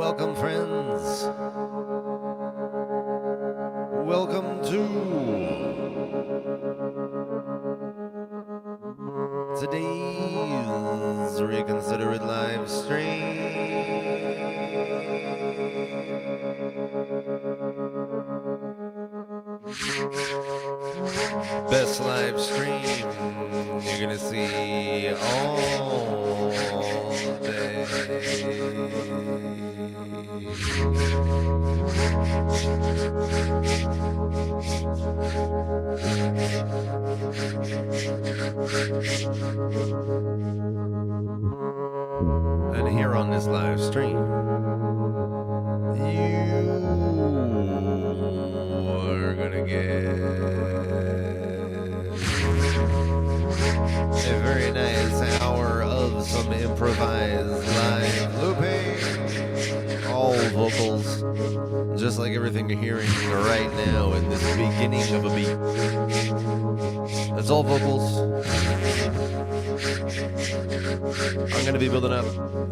Welcome, friends. Welcome to today's Reconsider It live stream. Best live stream you're gonna see all day. And here on this live stream, you are gonna get a very nice hour of some improvised live looping, all vocals, just like everything you're hearing right now in this beginning of a beat. That's all vocals. going to be building up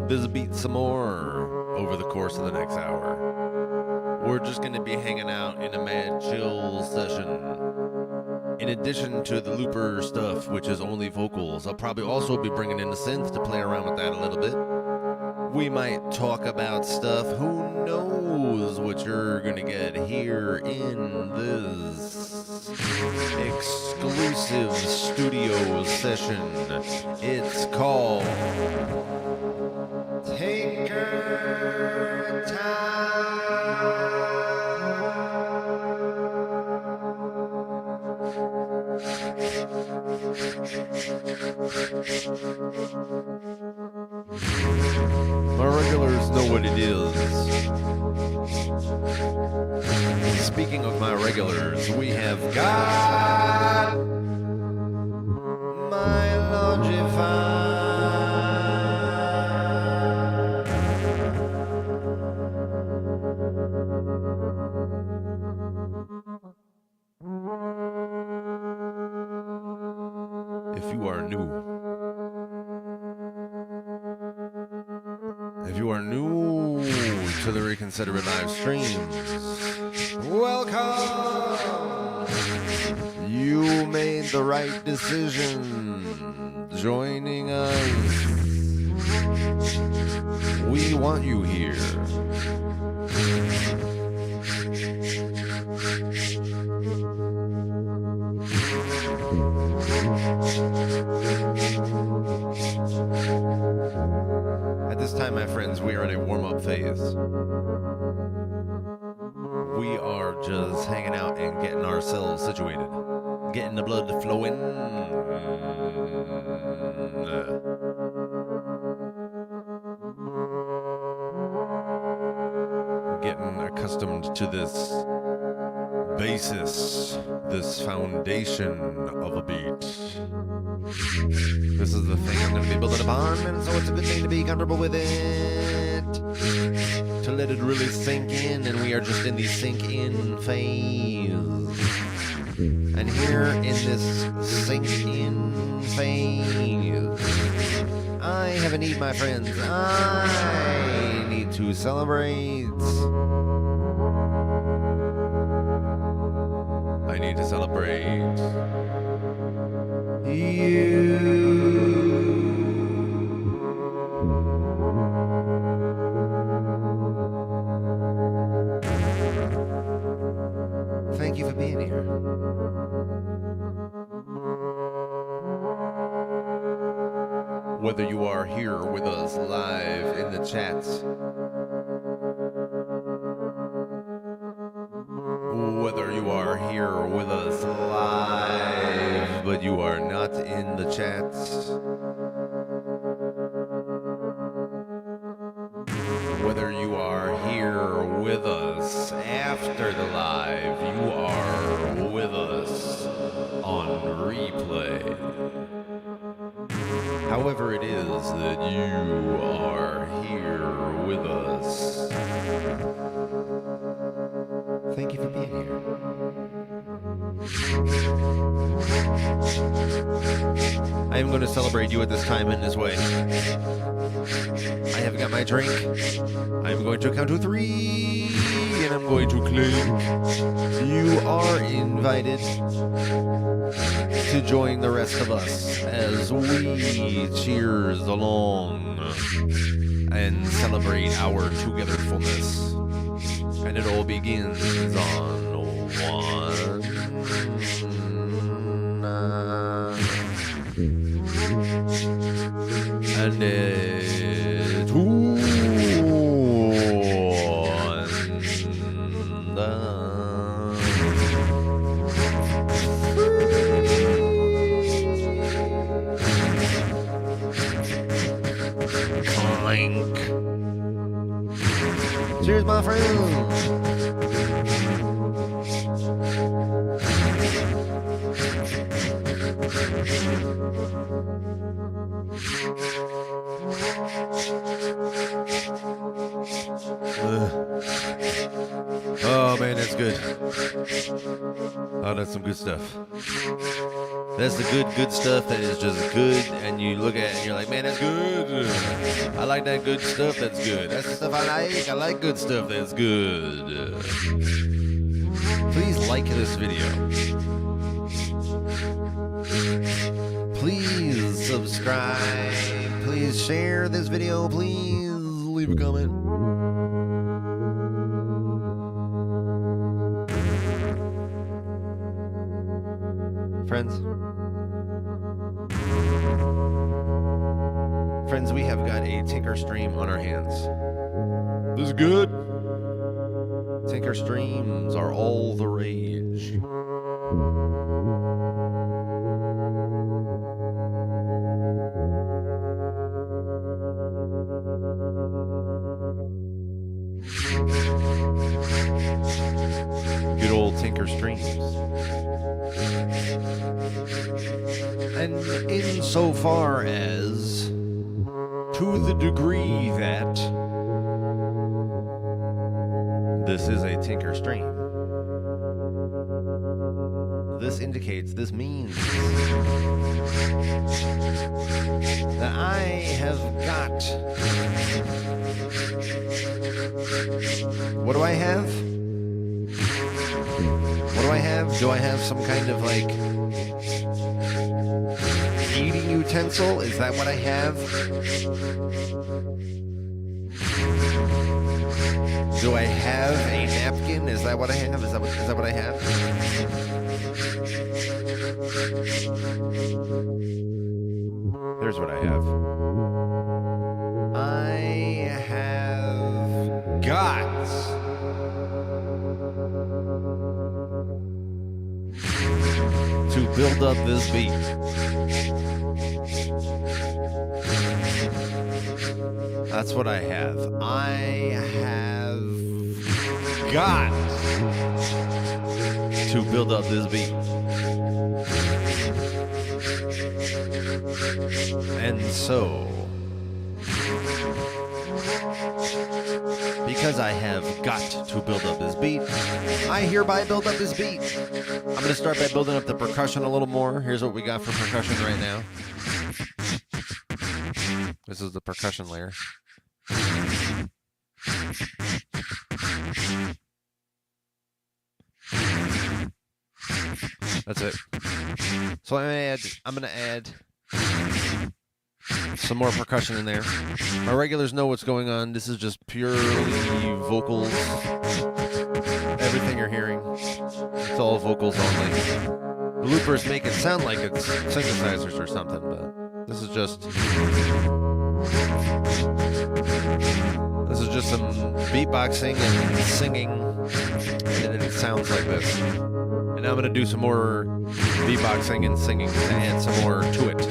this beat some more over the course of the next hour. We're just going to be hanging out in a mad chill session. In addition to the looper stuff, which is only vocals, I'll probably also be bringing in the synth to play around with that a little bit. We might talk about stuff. Who knows what you're going to get here in this exclusive studio session. It's called Take Your Time. My regulars know what it is. Speaking of my regulars, we have got my Longify. If you are new to the Reconsiderate live streams, welcome! You made the right decision joining us. We want you here. At this time, my friends, we are in a warm-up phase. We are just hanging out and getting ourselves situated. Getting the blood flowing. Getting accustomed to this basis, this foundation of a beat. This is the thing I'm going to be building upon, and so it's a good thing to be comfortable with it, to let it really sink in, and we are just in the sink in phase. And here in this sink in phase, I have a need, my friends. I need to celebrate. I need to celebrate you. Thank you for being here. Whether you are here with us live in the chats, whether you are here with us live, but you are not in the chats, whether you are here with us after the live, you are with us on replay. However it is that you are here with us, thank you for being here. I am going to celebrate you at this time in this way. I have got my drink. I am going to count to 3, and I'm going to clink. You are invited to join the rest of us as we cheers along and celebrate our togetherness. And it all begins on 1. And 2. Clank. Cheers, my friends. Oh man, that's good. Oh, that's some good stuff. That's the good stuff that is just good, and you look at it and you're like, man, that's good. I like that good stuff that's good. That's the stuff I like. I like good stuff that's good. Please like this video. Please subscribe. Please share this video. Please leave a comment. Friends, we have got a Tinker stream on our hands. This is good. Tinker streams are all the rage. Good old Tinker streams. And insofar as, to the degree that this is a Tinker stream, this means that I have got, what do I have? What do I have? Do I have some kind of like eating utensil? Is that what I have? Do I have a napkin? Is that what I have? Is that what I have? Here's what I have. I have got to build up this beat. That's what I have. I have got to build up this beat. And so, because I have got to build up this beat, I hereby build up this beat. I'm going to start by building up the percussion a little more. Here's what we got for percussion right now. This is the percussion layer. That's it. So I'm gonna add some more percussion in there. My regulars know what's going on. This is just purely vocals. Everything you're hearing, it's all vocals only. The loopers make it sound like it's synthesizers or something, but this is just some beatboxing and singing, and it sounds like this. And I'm going to do some more beatboxing and singing to add some more to it.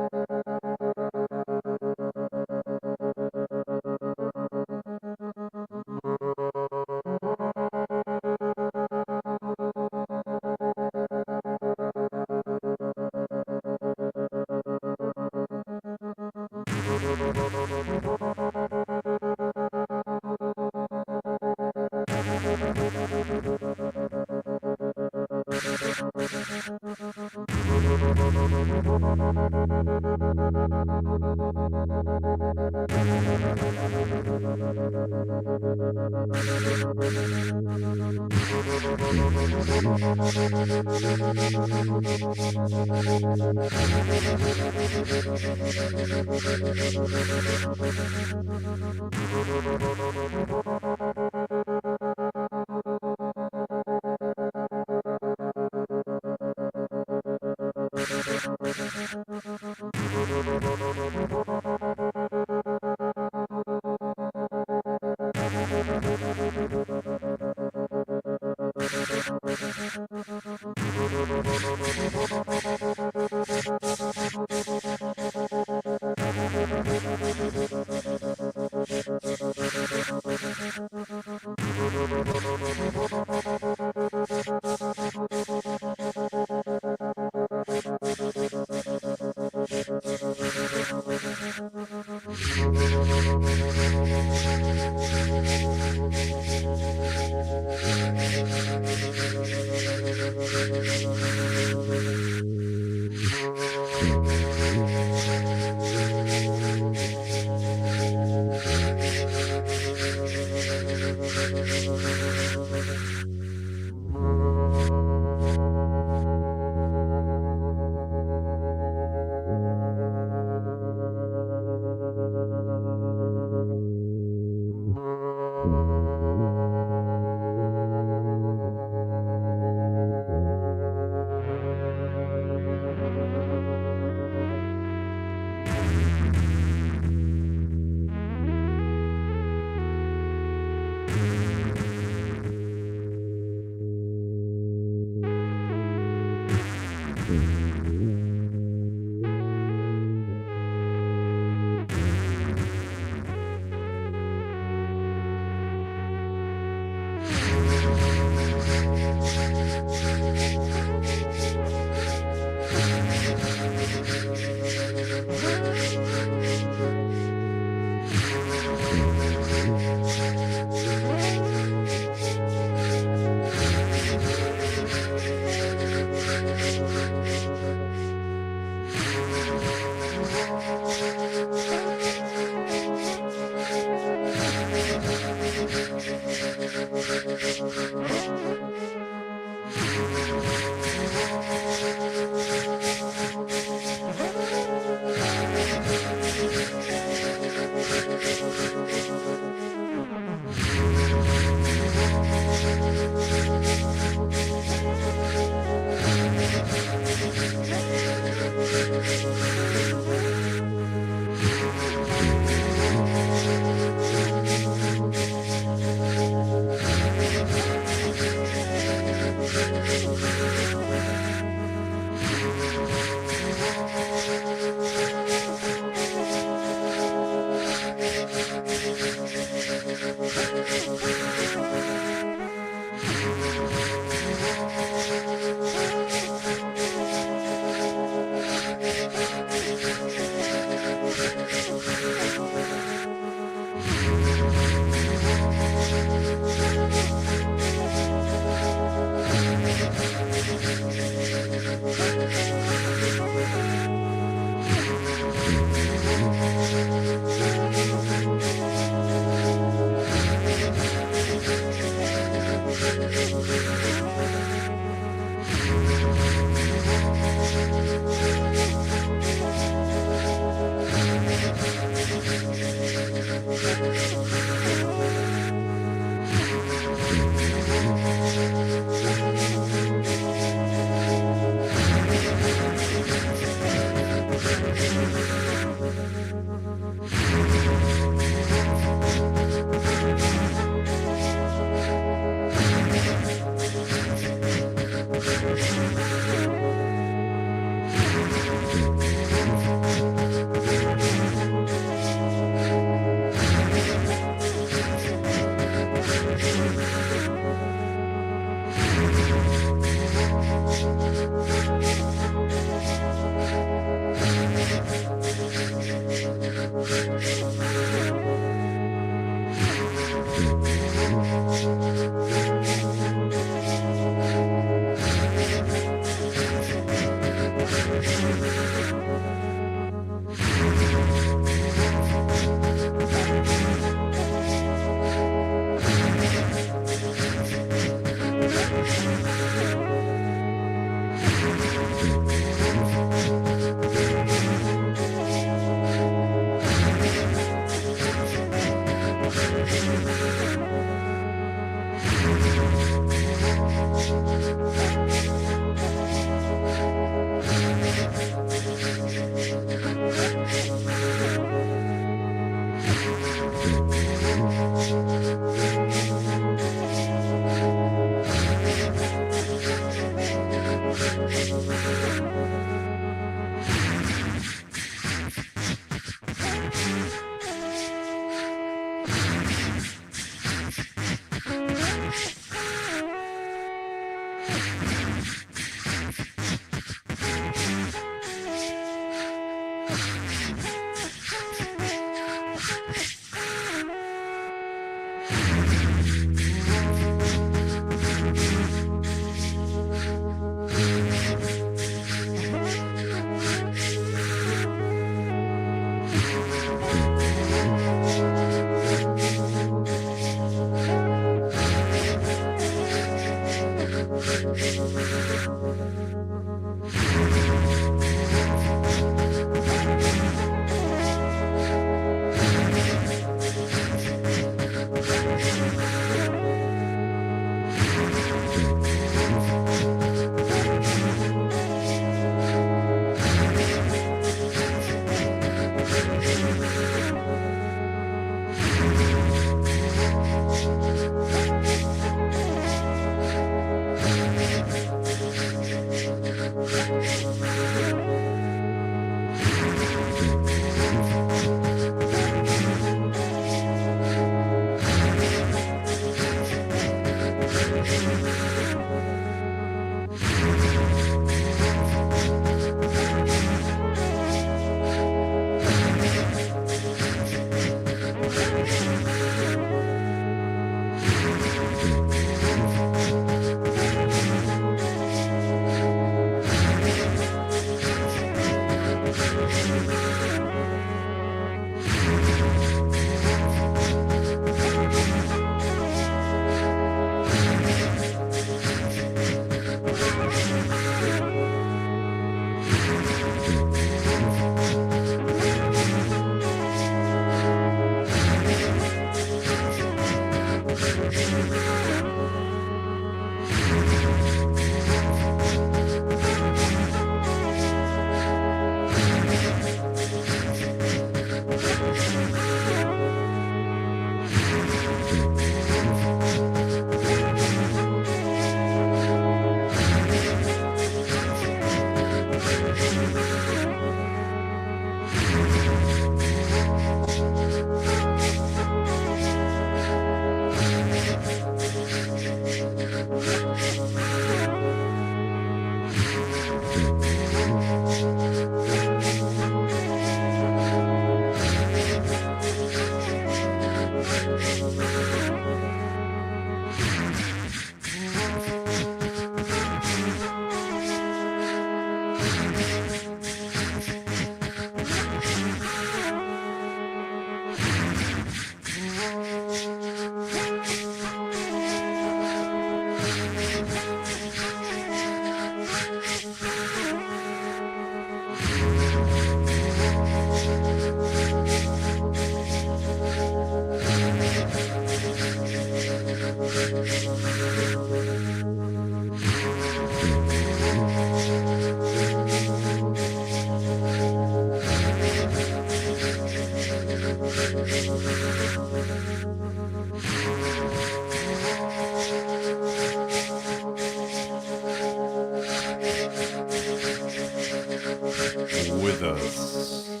us.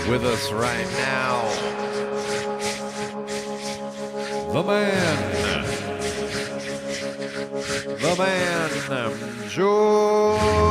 With us right now, the man, George.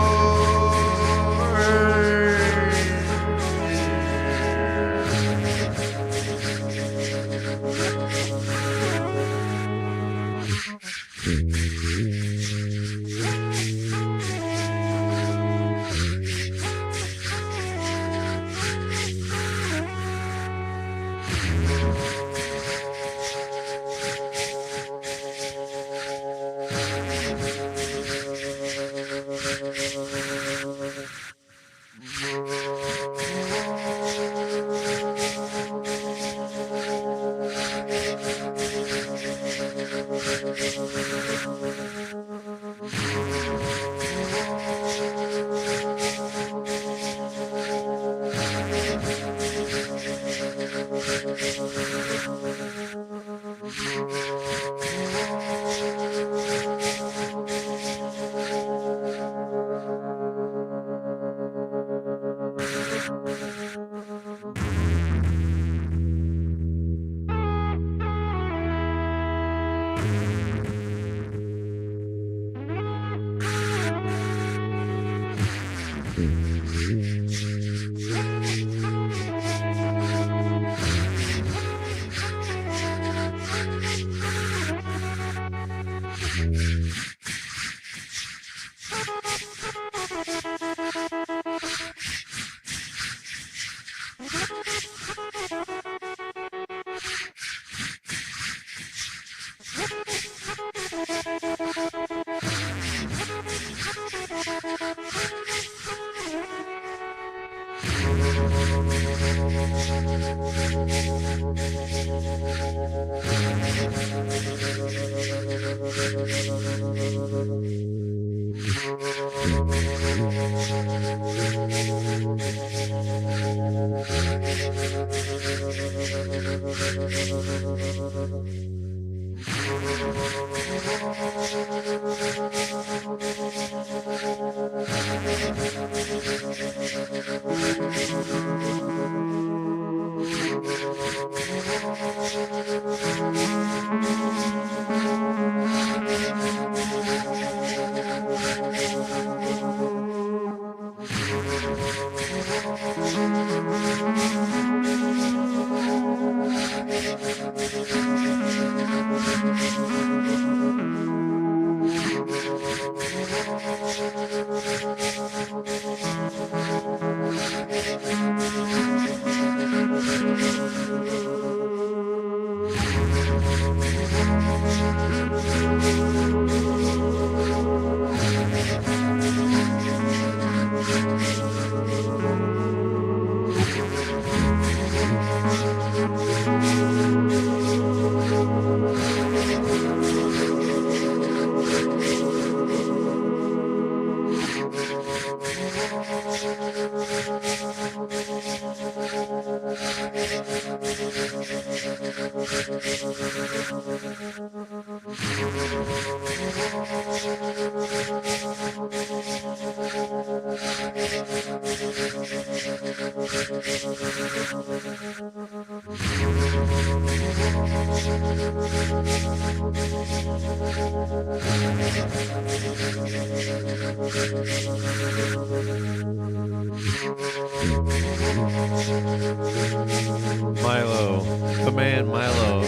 Milo, the man Milo,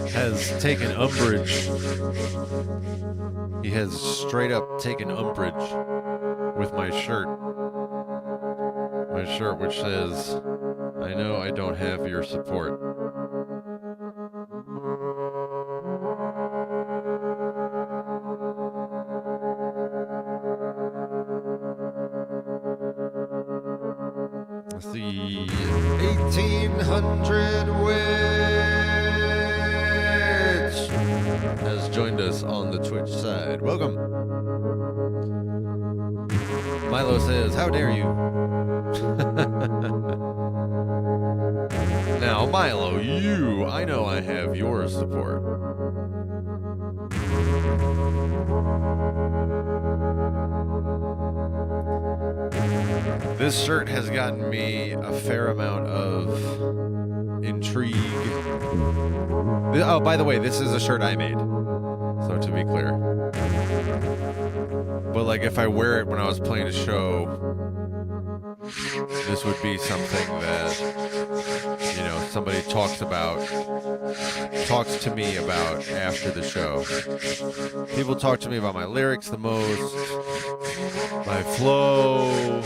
has taken umbrage. He has straight up taken umbrage with my shirt. My shirt which says, "I know I don't have your support." It's the 1800 Witch has joined us on the Twitch side. Welcome. Milo says, "How dare you?" Now, Milo, I know I have your support. This shirt has gotten me a fair amount of intrigue. Oh, by the way, this is a shirt I made. So to be clear. But like if I wear it when I was playing a show, this would be something that, you know, somebody talks to me about after the show. People talk to me about my lyrics the most, my flow.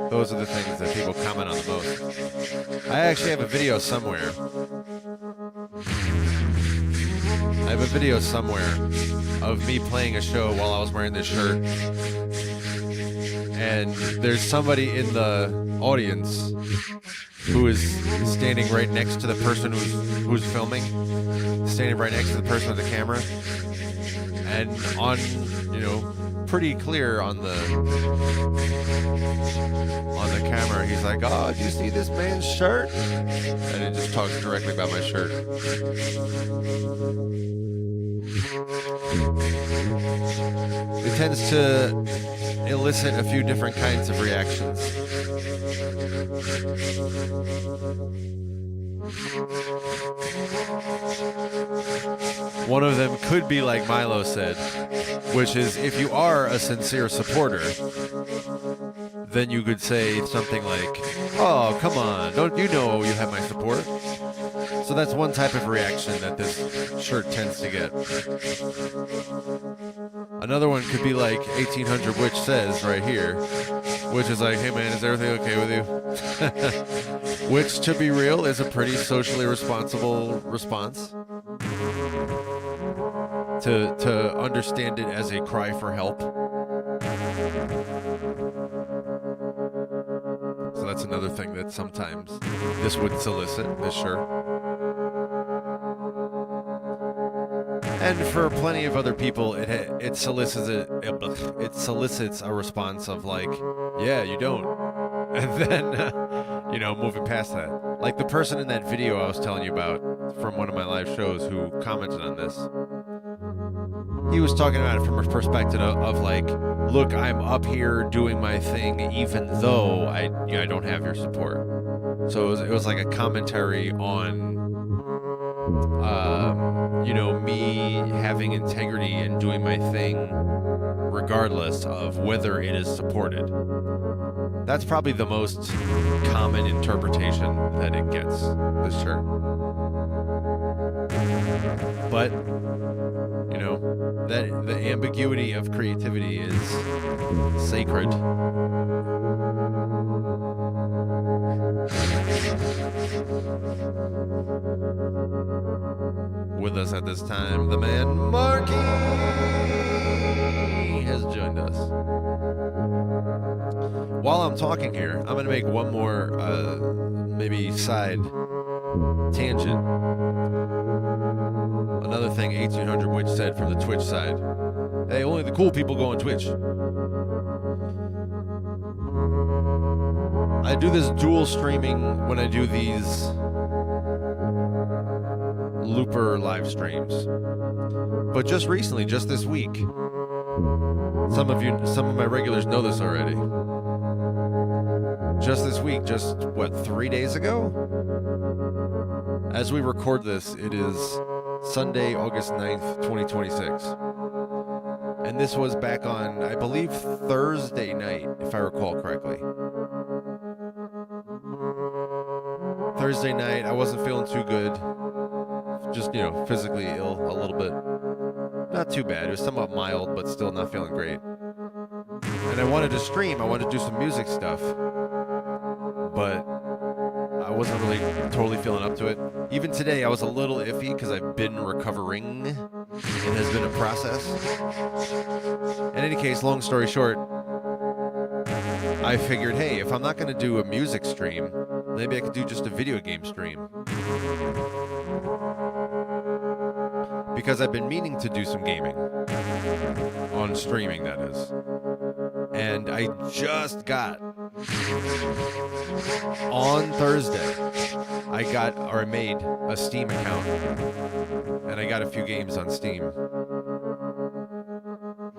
Those are the things that people comment on the most. I actually have a video somewhere. I have a video somewhere of me playing a show while I was wearing this shirt. And there's somebody in the audience who is standing right next to the person who's filming, standing right next to the person with the camera, and on, you know, pretty clear on the camera, he's like, "Oh, do you see this man's shirt?" And it just talks directly about my shirt. It tends to elicit a few different kinds of reactions. One of them could be like Milo said, which is if you are a sincere supporter, then you could say something like, "Oh, come on, don't you know you have my support?" So that's one type of reaction that this shirt tends to get. Another one could be like 1800 Witch says right here, which is like, "Hey man, is everything okay with you?" Which, to be real, is a pretty socially responsible response. To understand it as a cry for help. So that's another thing that sometimes this would solicit, this shirt. And for plenty of other people, it solicits a response of like, "Yeah, you don't," and then you know, moving past that. Like the person in that video I was telling you about from one of my live shows who commented on this. He was talking about it from a perspective of like, "Look, I'm up here doing my thing, even though I don't have your support." So it was like a commentary on, you know, me having integrity and doing my thing, regardless of whether it is supported. That's probably the most common interpretation that it gets, this shirt. But, you know, that the ambiguity of creativity is sacred. With us at this time, the man Marky has joined us. While I'm talking here, I'm going to make one more, maybe side tangent. Another thing 1800 Witch said from the Twitch side. "Hey, only the cool people go on Twitch." I do this dual streaming when I do these looper live streams. But just recently, just this week, some of my regulars know this already. Just this week, just what, 3 days ago? As we record this, it is Sunday, August 9th, 2026. And this was back on, I believe, Thursday night, if I recall correctly. Thursday night, I wasn't feeling too good. Just, you know, physically ill a little bit. Not too bad. It was somewhat mild, but still not feeling great. And I wanted to stream. I wanted to do some music stuff. But I wasn't really totally feeling up to it. Even today, I was a little iffy because I've been recovering. It has been a process. In any case, long story short, I figured, hey, if I'm not going to do a music stream, maybe I could do just a video game stream. Because I've been meaning to do some gaming. On streaming, that is. And I just got, on Thursday, I made a Steam account. And I got a few games on Steam.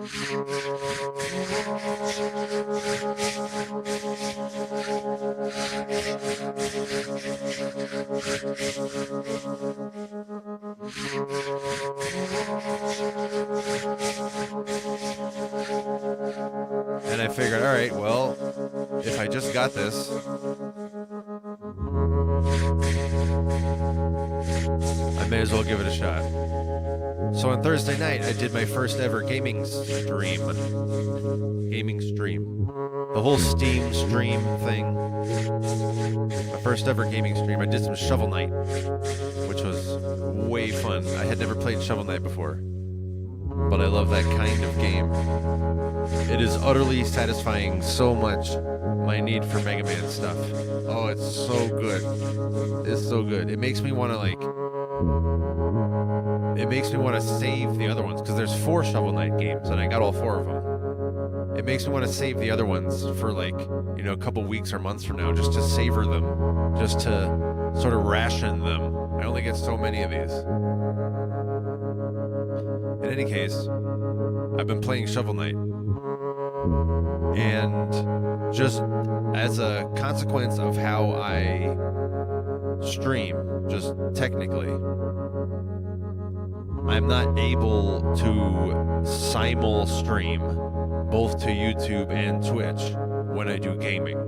And I figured, all right, well, if I just got this, I may as well give it a shot. So on Thursday night, I did my first ever gaming stream. The whole Steam stream thing. My first ever gaming stream. I did some Shovel Knight, which was way fun. I had never played Shovel Knight before, but I love that kind of game. It is utterly satisfying so much my need for Mega Man stuff. Oh, it's so good. It's so good. It makes me want to save the other ones, because there's 4 Shovel Knight games and I got all 4 of them. It makes me want to save the other ones for a couple weeks or months from now, just to savor them, just to sort of ration them. I only get so many of these. In any case, I've been playing Shovel Knight, and just as a consequence of how I stream, just technically, I'm not able to simul stream both to YouTube and Twitch when I do gaming.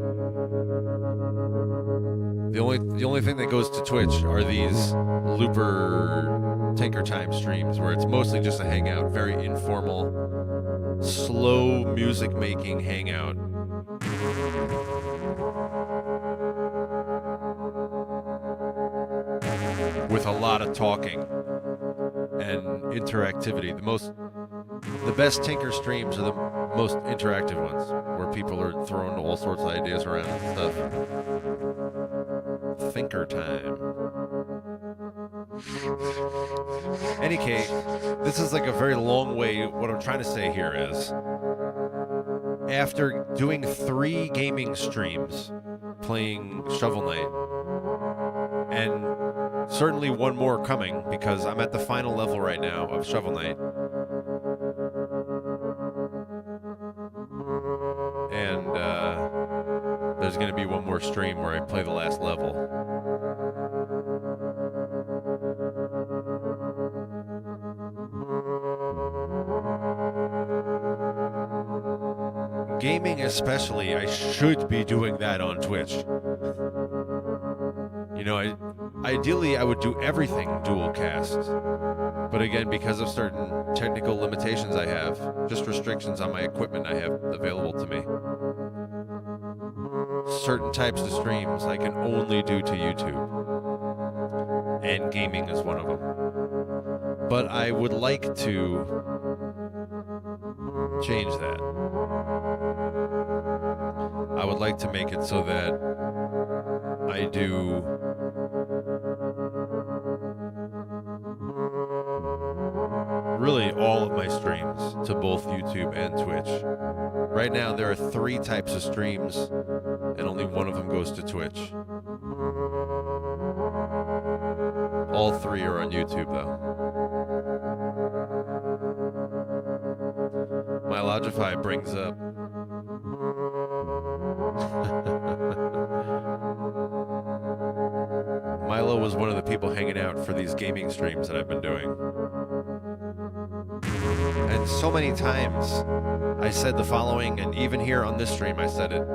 The only thing that goes to Twitch are these Looper Tinker Time streams, where it's mostly just a hangout, very informal, slow music making hangout. With a lot of talking and interactivity. The best Tinker streams are the most interactive ones, where people are throwing all sorts of ideas around and stuff. Thinker time. Any case, this is like a very long way. What I'm trying to say here is, after doing 3 gaming streams playing Shovel Knight, and certainly one more coming, because I'm at the final level right now of Shovel Knight, and there's going to be one more stream where I play the last level. Gaming especially, I should be doing that on Twitch. Ideally I would do everything dual cast, but again, because of certain technical limitations I have, just restrictions on my equipment I have available to me, certain types of streams I can only do to YouTube, and gaming is one of them. But I would like to change that. I would like to make it so that I do really all of my streams to both YouTube and Twitch. Right now there are 3 types of streams, and only one of them goes to Twitch. All 3 are on YouTube though. My Logify brings up Milo was one of the people hanging out for these gaming streams that I've been doing. And so many times I said the following, and even here on this stream I said it.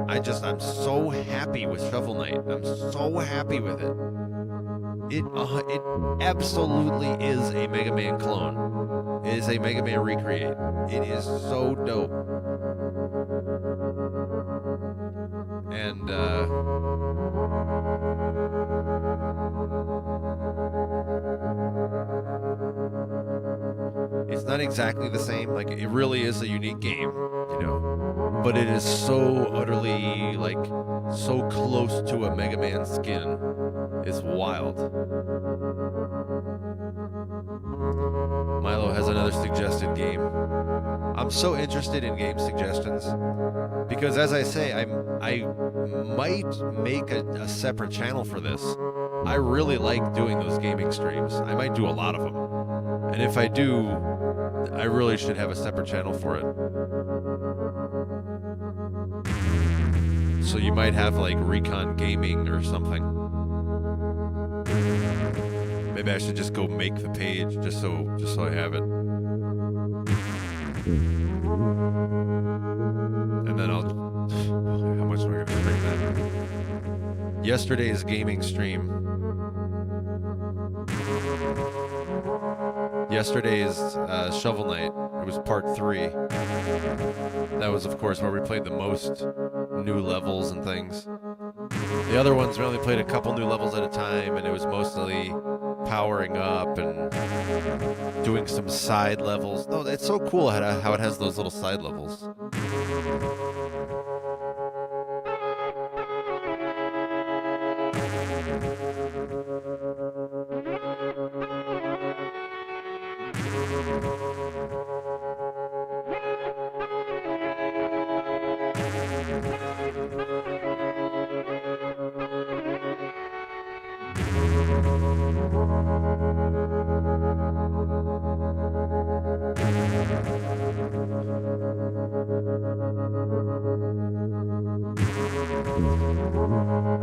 I'm so happy with Shovel Knight. I'm so happy with it. It absolutely is a Mega Man clone. It is a Mega Man recreate. It is so dope. And it's not exactly the same. Like, it really is a unique game, but it is so utterly, so close to a Mega Man skin. It's wild. Milo has another suggested game. I'm so interested in game suggestions because, as I say, I might make a separate channel for this. I really like doing those gaming streams. I might do a lot of them. And if I do, I really should have a separate channel for it. So you might have like Recon Gaming or something. Maybe I should just go make the page just so I have it. And then I'll... How much am I going to bring that? Yesterday's gaming stream. Yesterday's Shovel Knight. It was part 3. That was, of course, where we played the most new levels and things. The other ones, we only played a couple new levels at a time, and it was mostly powering up and doing some side levels. No, it's so cool how it has those little side levels.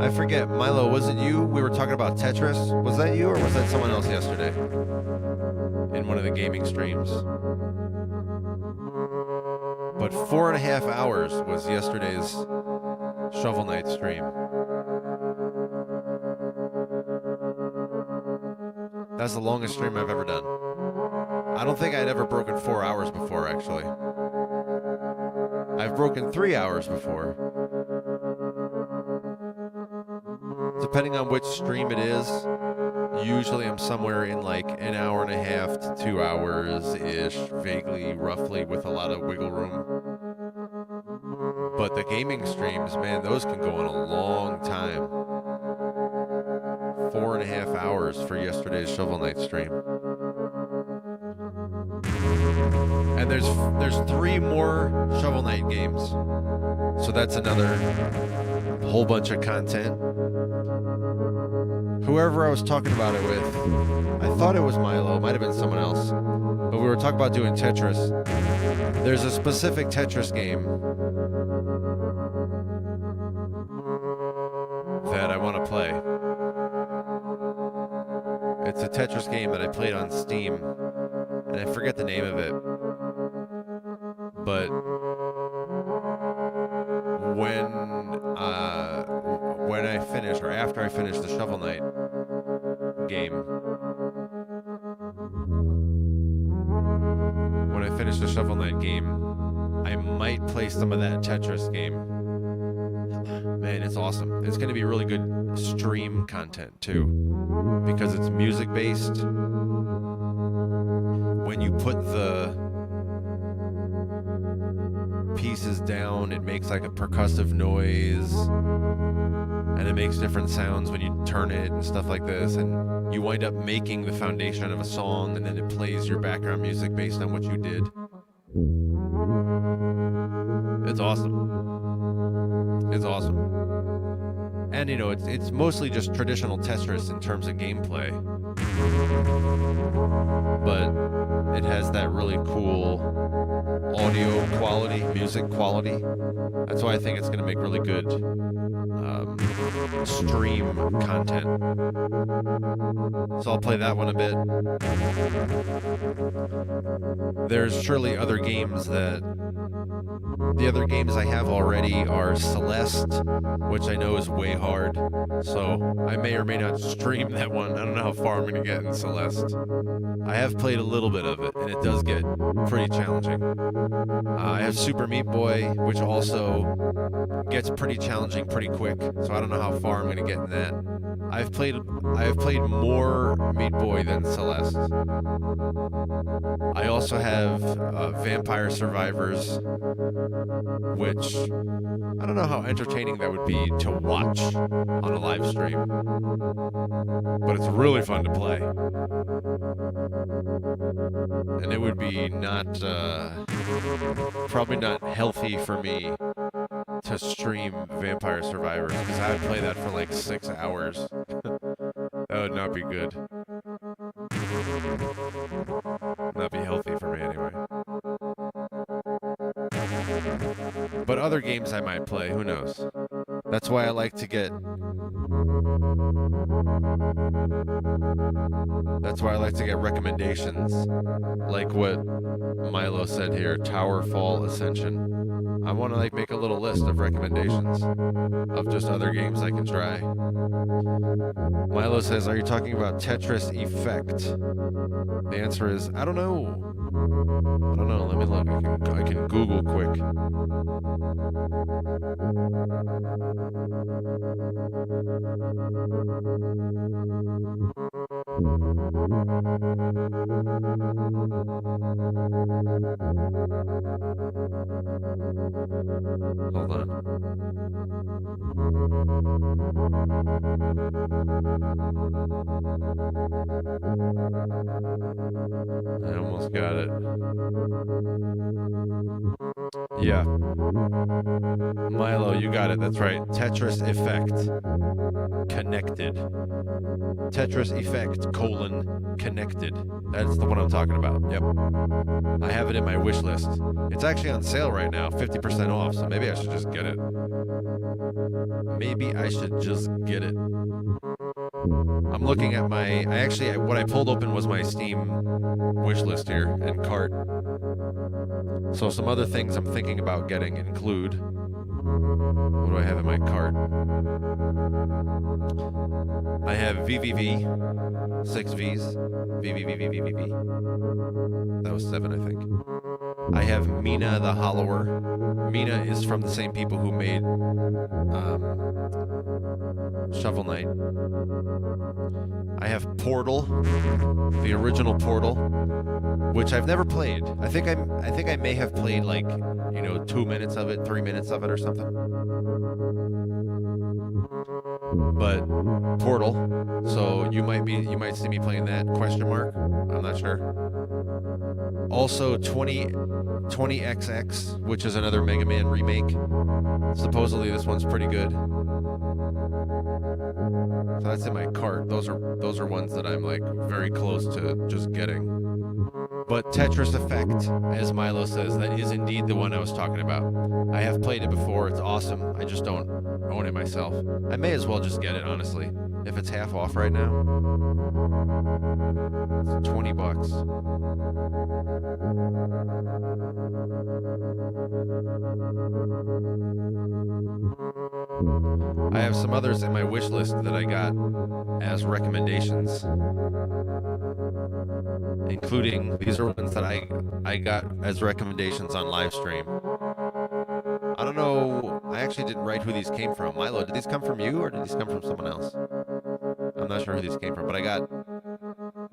I forget, Milo, was it you? We were talking about Tetris. Was that you, or was that someone else yesterday? In one of the gaming streams. But 4.5 hours was yesterday's Shovel Knight stream. That's the longest stream I've ever done. I don't think I'd ever broken 4 hours before, actually. I've broken 3 hours before. Depending on which stream it is, usually I'm somewhere in like 1.5 hours to 2 hours-ish, vaguely, roughly, with a lot of wiggle room. But the gaming streams, man, those can go on a long time. 4.5 hours for yesterday's Shovel Knight stream. And there's 3 more Shovel Knight games. So that's another whole bunch of content. Whoever I was talking about it with, I thought it was Milo, it might have been someone else, but we were talking about doing Tetris. There's a specific Tetris game that I want to play. It's a Tetris game that I played on Steam, and I forget the name of it, but when I finish, or after I finish the Shovel Knight game, when I finish the Shovel Knight game, I might play some of that Tetris game. Man, it's awesome. It's going to be really good stream content too, because it's music based. When you put the pieces down, it makes like a percussive noise, and it makes different sounds when you turn it and stuff like this, and you wind up making the foundation of a song, and then it plays your background music based on what you did. It's awesome. It's awesome. And you know, it's mostly just traditional Tetris in terms of gameplay, but it has that really cool audio quality, music quality. That's why I think it's going to make really good stream content. So I'll play that one a bit. There's surely other games that... The other games I have already are Celeste, which I know is way hard, so I may or may not stream that one. I don't know how far I'm going to get in Celeste. I have played a little bit of it, and it does get pretty challenging. I have Super Meat Boy, which also gets pretty challenging pretty quick, so I don't know how far I'm going to get in that. I have played more Meat Boy than Celeste. I also have Vampire Survivors, which I don't know how entertaining that would be to watch on a live stream, but it's really fun to play. And it would be probably not healthy for me to stream Vampire Survivors, because I would play that for like 6 hours. That would not be good. Not be healthy for me anyway. But other games I might play, who knows? That's why I like to get... That's why I like to get recommendations, like what Milo said here, Tower Fall Ascension. I want to like make a little list of recommendations of just other games I can try. Milo says, are you talking about Tetris Effect? The answer is, I don't know. I don't know. Let me look. I can Google quick. Hold on. I almost got it. Yeah. Milo, you got it. That's right. Tetris Effect. Connected. Tetris Effect, connected. That's the one I'm talking about. Yep. I have it in my wish list. It's actually on sale right now, 50% off, so maybe I should just get it. Maybe I should just get it. I'm looking at my... what I pulled open was my Steam wish list here and cart. So some other things I'm thinking about getting include... What do I have in my cart? I have VVV, 6 Vs, VVV. That was 7, I think. I have Mina the Hollower. Mina is from the same people who made Shovel Knight. I have Portal, the original Portal, which I've never played. I think I may have played like, 2 minutes of it, 3 minutes of it or something. But Portal, so you might see me playing that, question mark. I'm not sure. Also 20XX, which is another Mega Man remake. Supposedly this one's pretty good. So that's in my cart. Those are ones that I'm like very close to just getting. But Tetris Effect, as Milo says, that is indeed the one I was talking about. I have played it before. It's awesome. I just don't own it myself. I may as well just get it, honestly, if it's half off right now. It's $20. I have some others in my wish list that I got as recommendations, including these are ones that I got as recommendations on live stream. I don't know, I actually didn't write who these came from. Milo, did these come from you or did these come from someone else? I'm not sure who these came from, but I got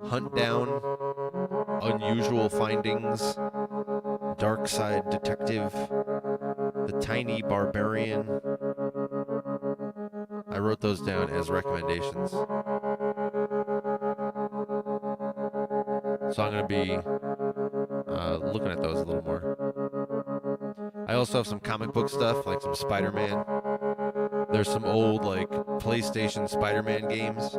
Hunt Down, Unusual Findings, Dark Side Detective, The Tiny Barbarian. I wrote those down as recommendations. So I'm going to be looking at those a little more. I also have some comic book stuff, like some Spider-Man. There's some old, like, PlayStation Spider-Man games.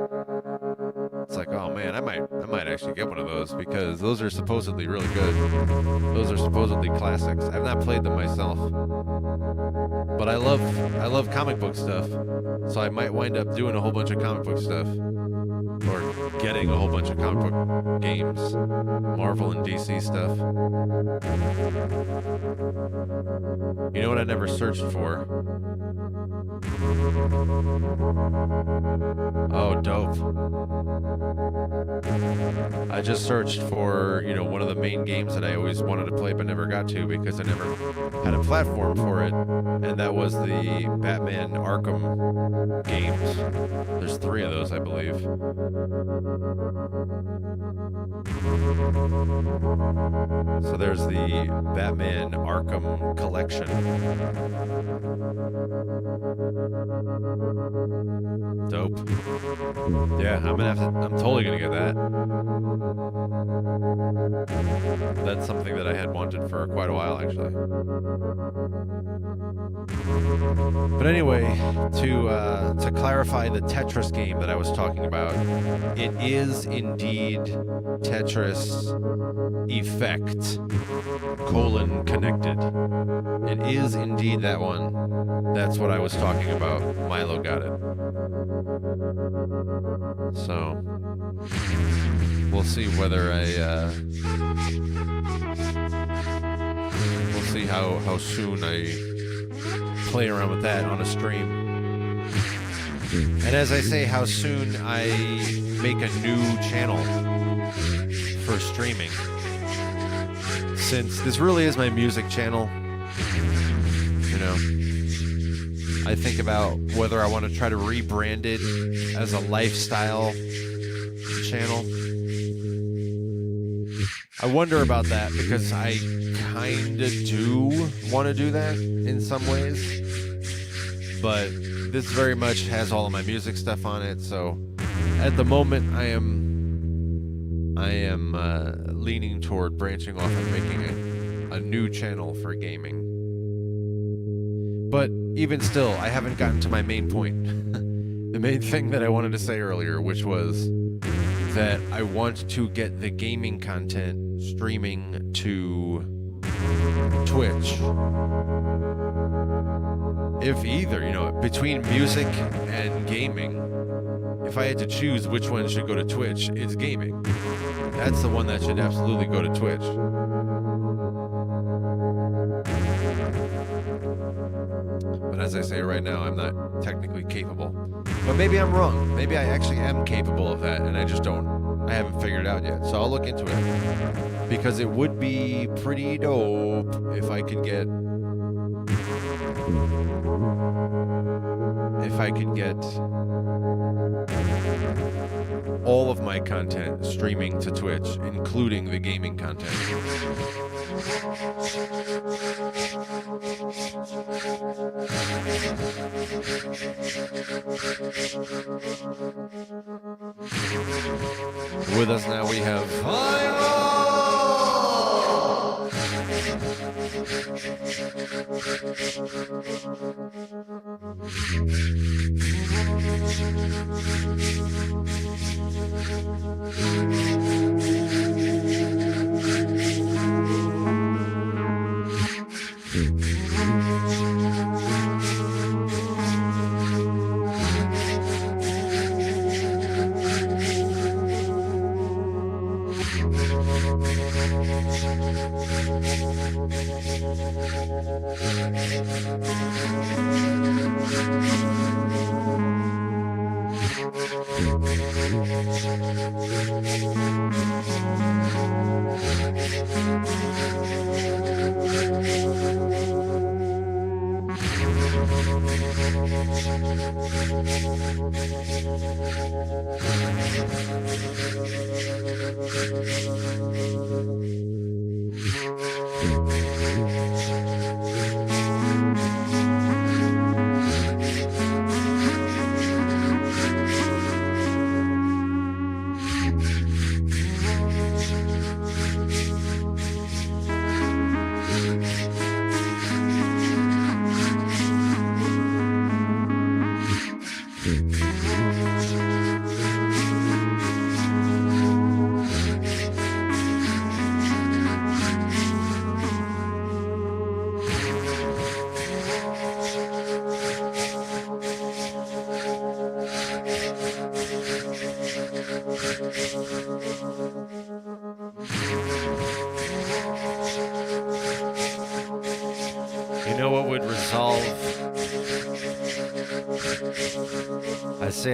It's like, oh man, I might actually get one of those because those are supposedly really good. Those are supposedly classics. I've not played them myself, but I love comic book stuff, so I might wind up doing a whole bunch of comic book stuff, or getting a whole bunch of comic book games, Marvel and DC stuff. You know what I never searched for? Oh, dope. I just searched for, one of the main games that I always wanted to play but never got to because I never had a platform for it, and that was the Batman Arkham games. There's 3 of those, I believe. So there's the Batman Arkham collection. Dope. Yeah, I'm totally gonna get that. That's something that I had wanted for quite a while, actually. But anyway, to clarify the Tetris game that I was talking about, it is indeed Tetris Effect, connected. It is indeed that one. That's what I was talking about. Milo got it. So, we'll see whether we'll see how soon I play around with that on a stream. And as I say, how soon I make a new channel for streaming. Since this really is my music channel, you know, I think about whether I want to try to rebrand it as a lifestyle channel. I wonder about that because I kind of do want to do that in some ways. But this very much has all of my music stuff on it, so at the moment I am leaning toward branching off and making a new channel for gaming. But even still, I haven't gotten to my main point. The main thing that I wanted to say earlier, which was that I want to get the gaming content streaming to Twitch. If either, you know, between music and gaming, if I had to choose which one should go to Twitch, it's gaming. That's the one that should absolutely go to Twitch. But as I say right now, I'm not technically capable. But maybe I'm wrong. Maybe I actually am capable of that, and I haven't figured it out yet. So I'll look into it. Because it would be pretty dope if I could get all of my content streaming to Twitch, including the gaming content. With us now we have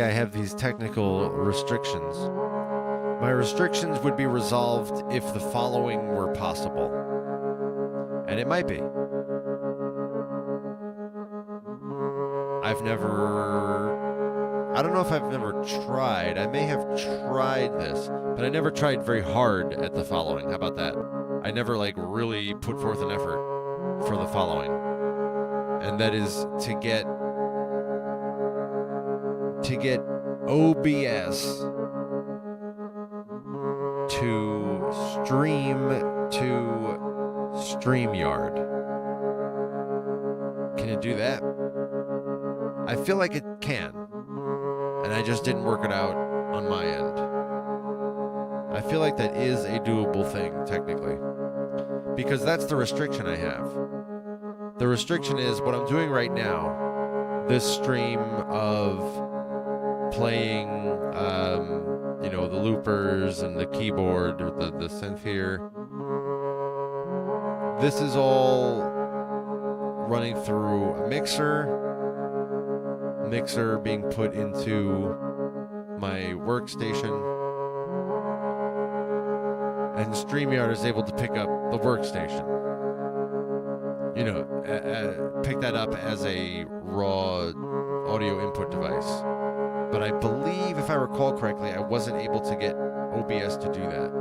I have these technical restrictions. My restrictions would be resolved if the following were possible. And it might be. I don't know if I've never tried. I may have tried this, but I never tried very hard at the following. How about that? I never really put forth an effort for the following. And that is to get OBS to stream to StreamYard. Can it do that? I feel like it can. And I just didn't work it out on my end. I feel like that is a doable thing, technically. Because that's the restriction I have. The restriction is what I'm doing right now. This stream of playing, the loopers and the keyboard, or the synth here. This is all running through a mixer being put into my workstation, and StreamYard is able to pick up the workstation. Pick that up as a raw audio input device. But I believe, if I recall correctly, I wasn't able to get OBS to do that.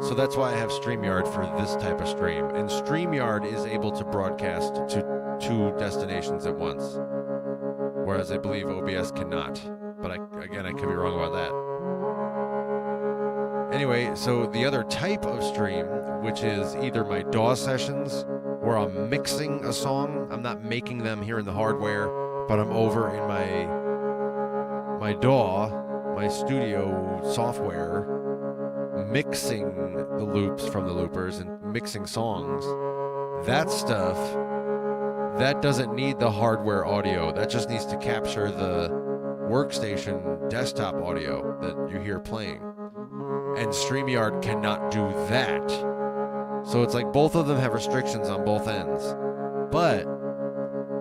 So that's why I have StreamYard for this type of stream. And StreamYard is able to broadcast to 2 destinations at once, whereas I believe OBS cannot. But I could be wrong about that. Anyway, so the other type of stream, which is either my DAW sessions, where I'm mixing a song. I'm not making them here in the hardware, but I'm over in my DAW, my studio software, mixing the loops from the loopers and mixing songs. That stuff, that doesn't need the hardware audio. That just needs to capture the workstation desktop audio that you hear playing. And StreamYard cannot do that. So it's like both of them have restrictions on both ends. But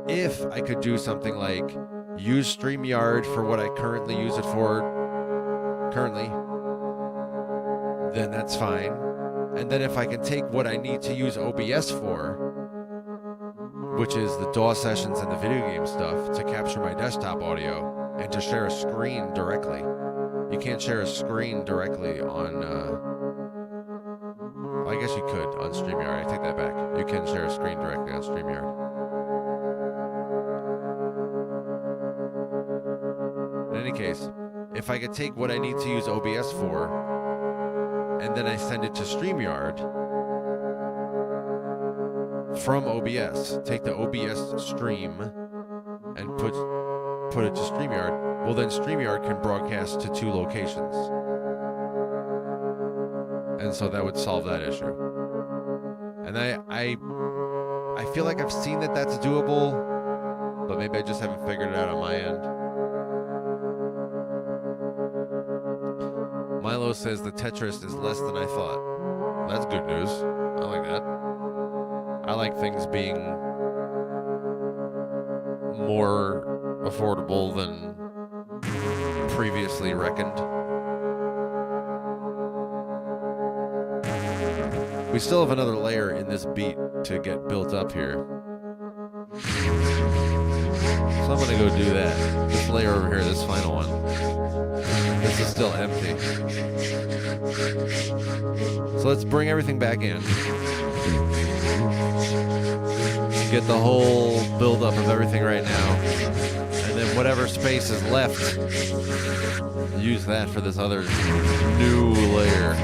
if I could do something like use StreamYard for what I currently use it for then that's fine. And then if I can take what I need to use OBS for, which is the DAW sessions and the video game stuff, to capture my desktop audio and to share a screen directly. You can't share a screen directly on I guess you could on StreamYard. I take that back. You can share a screen directly on StreamYard. In any case, if I could take what I need to use OBS for, and then I send it to StreamYard from OBS, take the OBS stream and put it to StreamYard, well then StreamYard can broadcast to 2 locations. And so that would solve that issue. And I feel like I've seen that that's doable, but maybe I just haven't figured it out on my end. Milo says the Tetris is less than I thought. That's good news. I like that. I like things being more affordable than previously reckoned. We still have another layer in this beat to get built up here. So I'm going to go do that. This layer over here, this final one. This is still empty. So let's bring everything back in. Get the whole build-up of everything right now. And then whatever space is left, use that for this other new layer.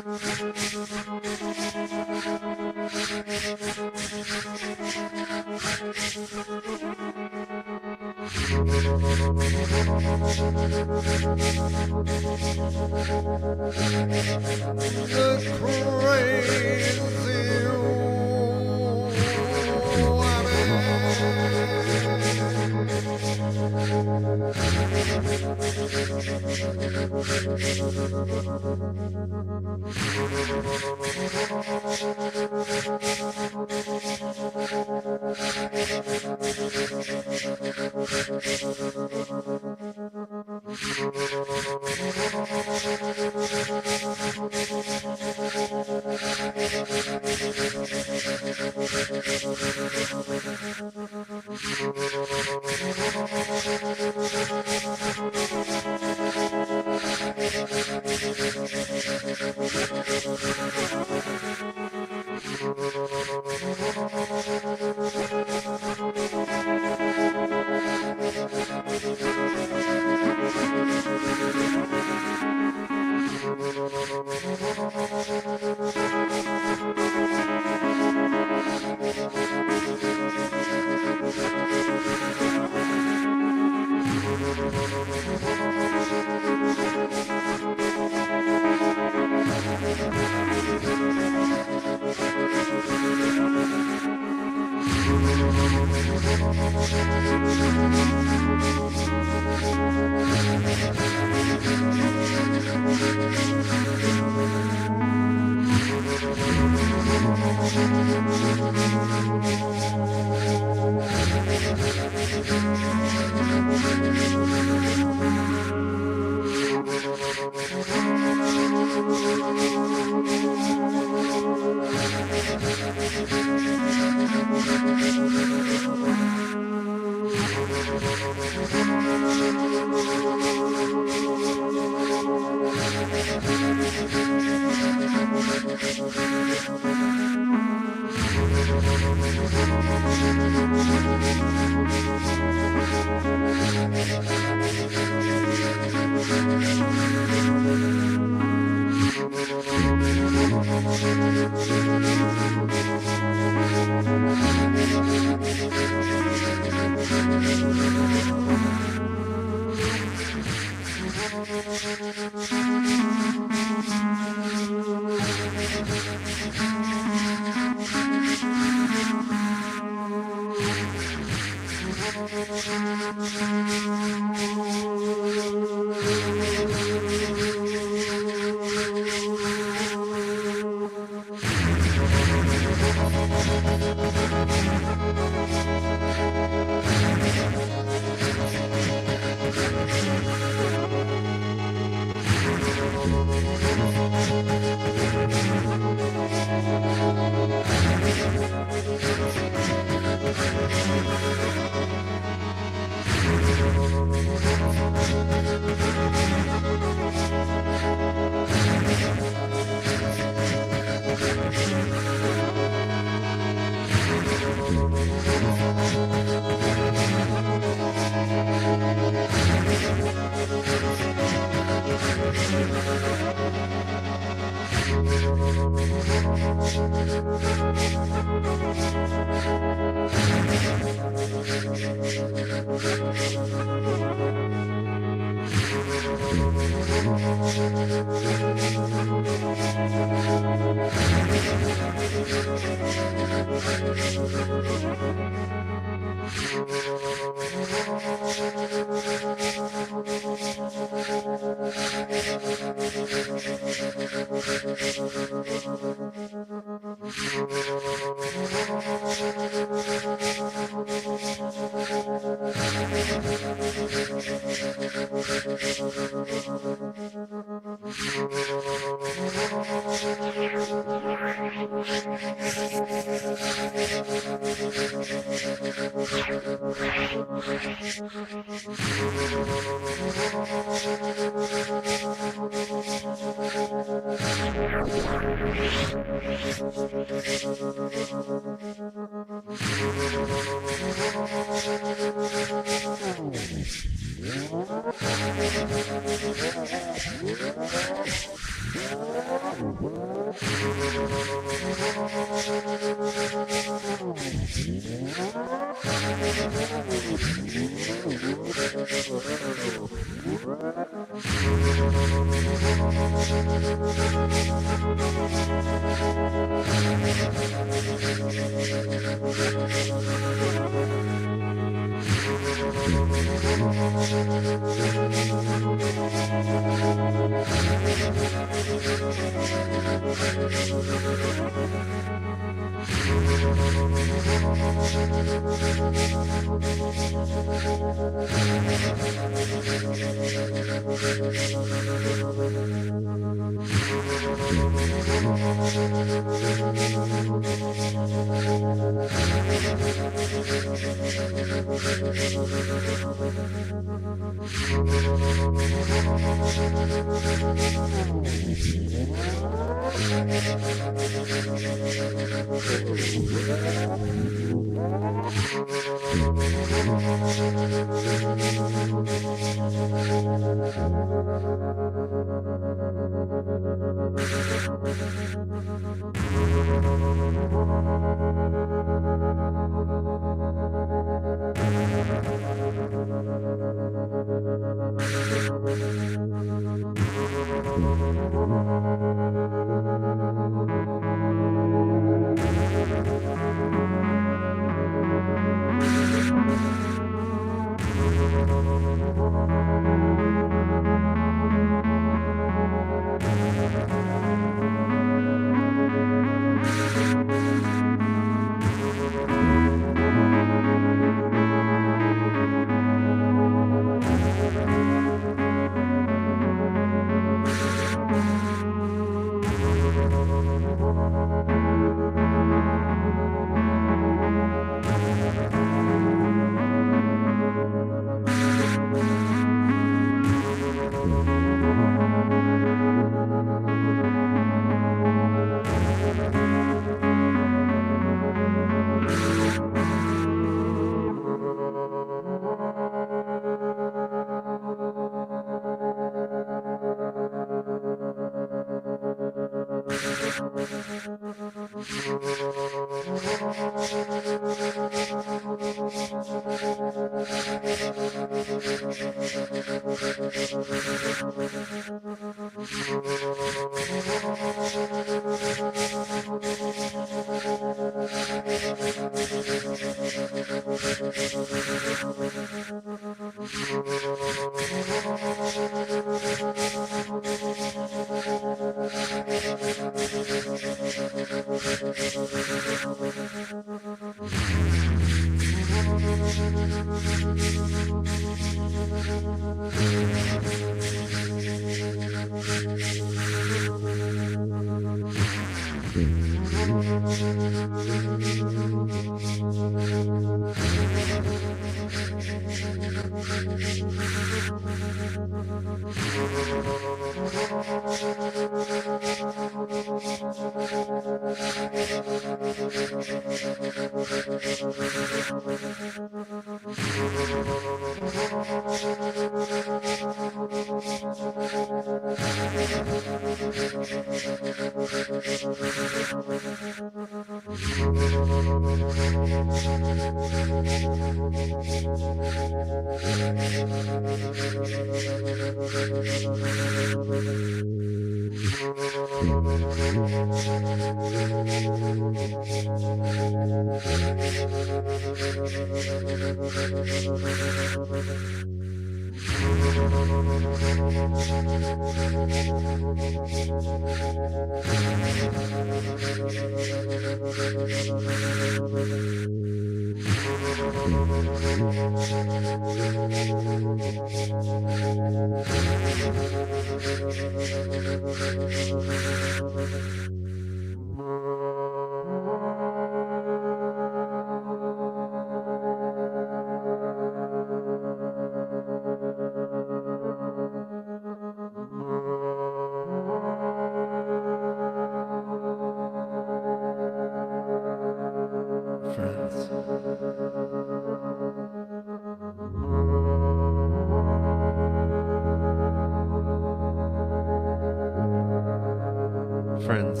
Friends,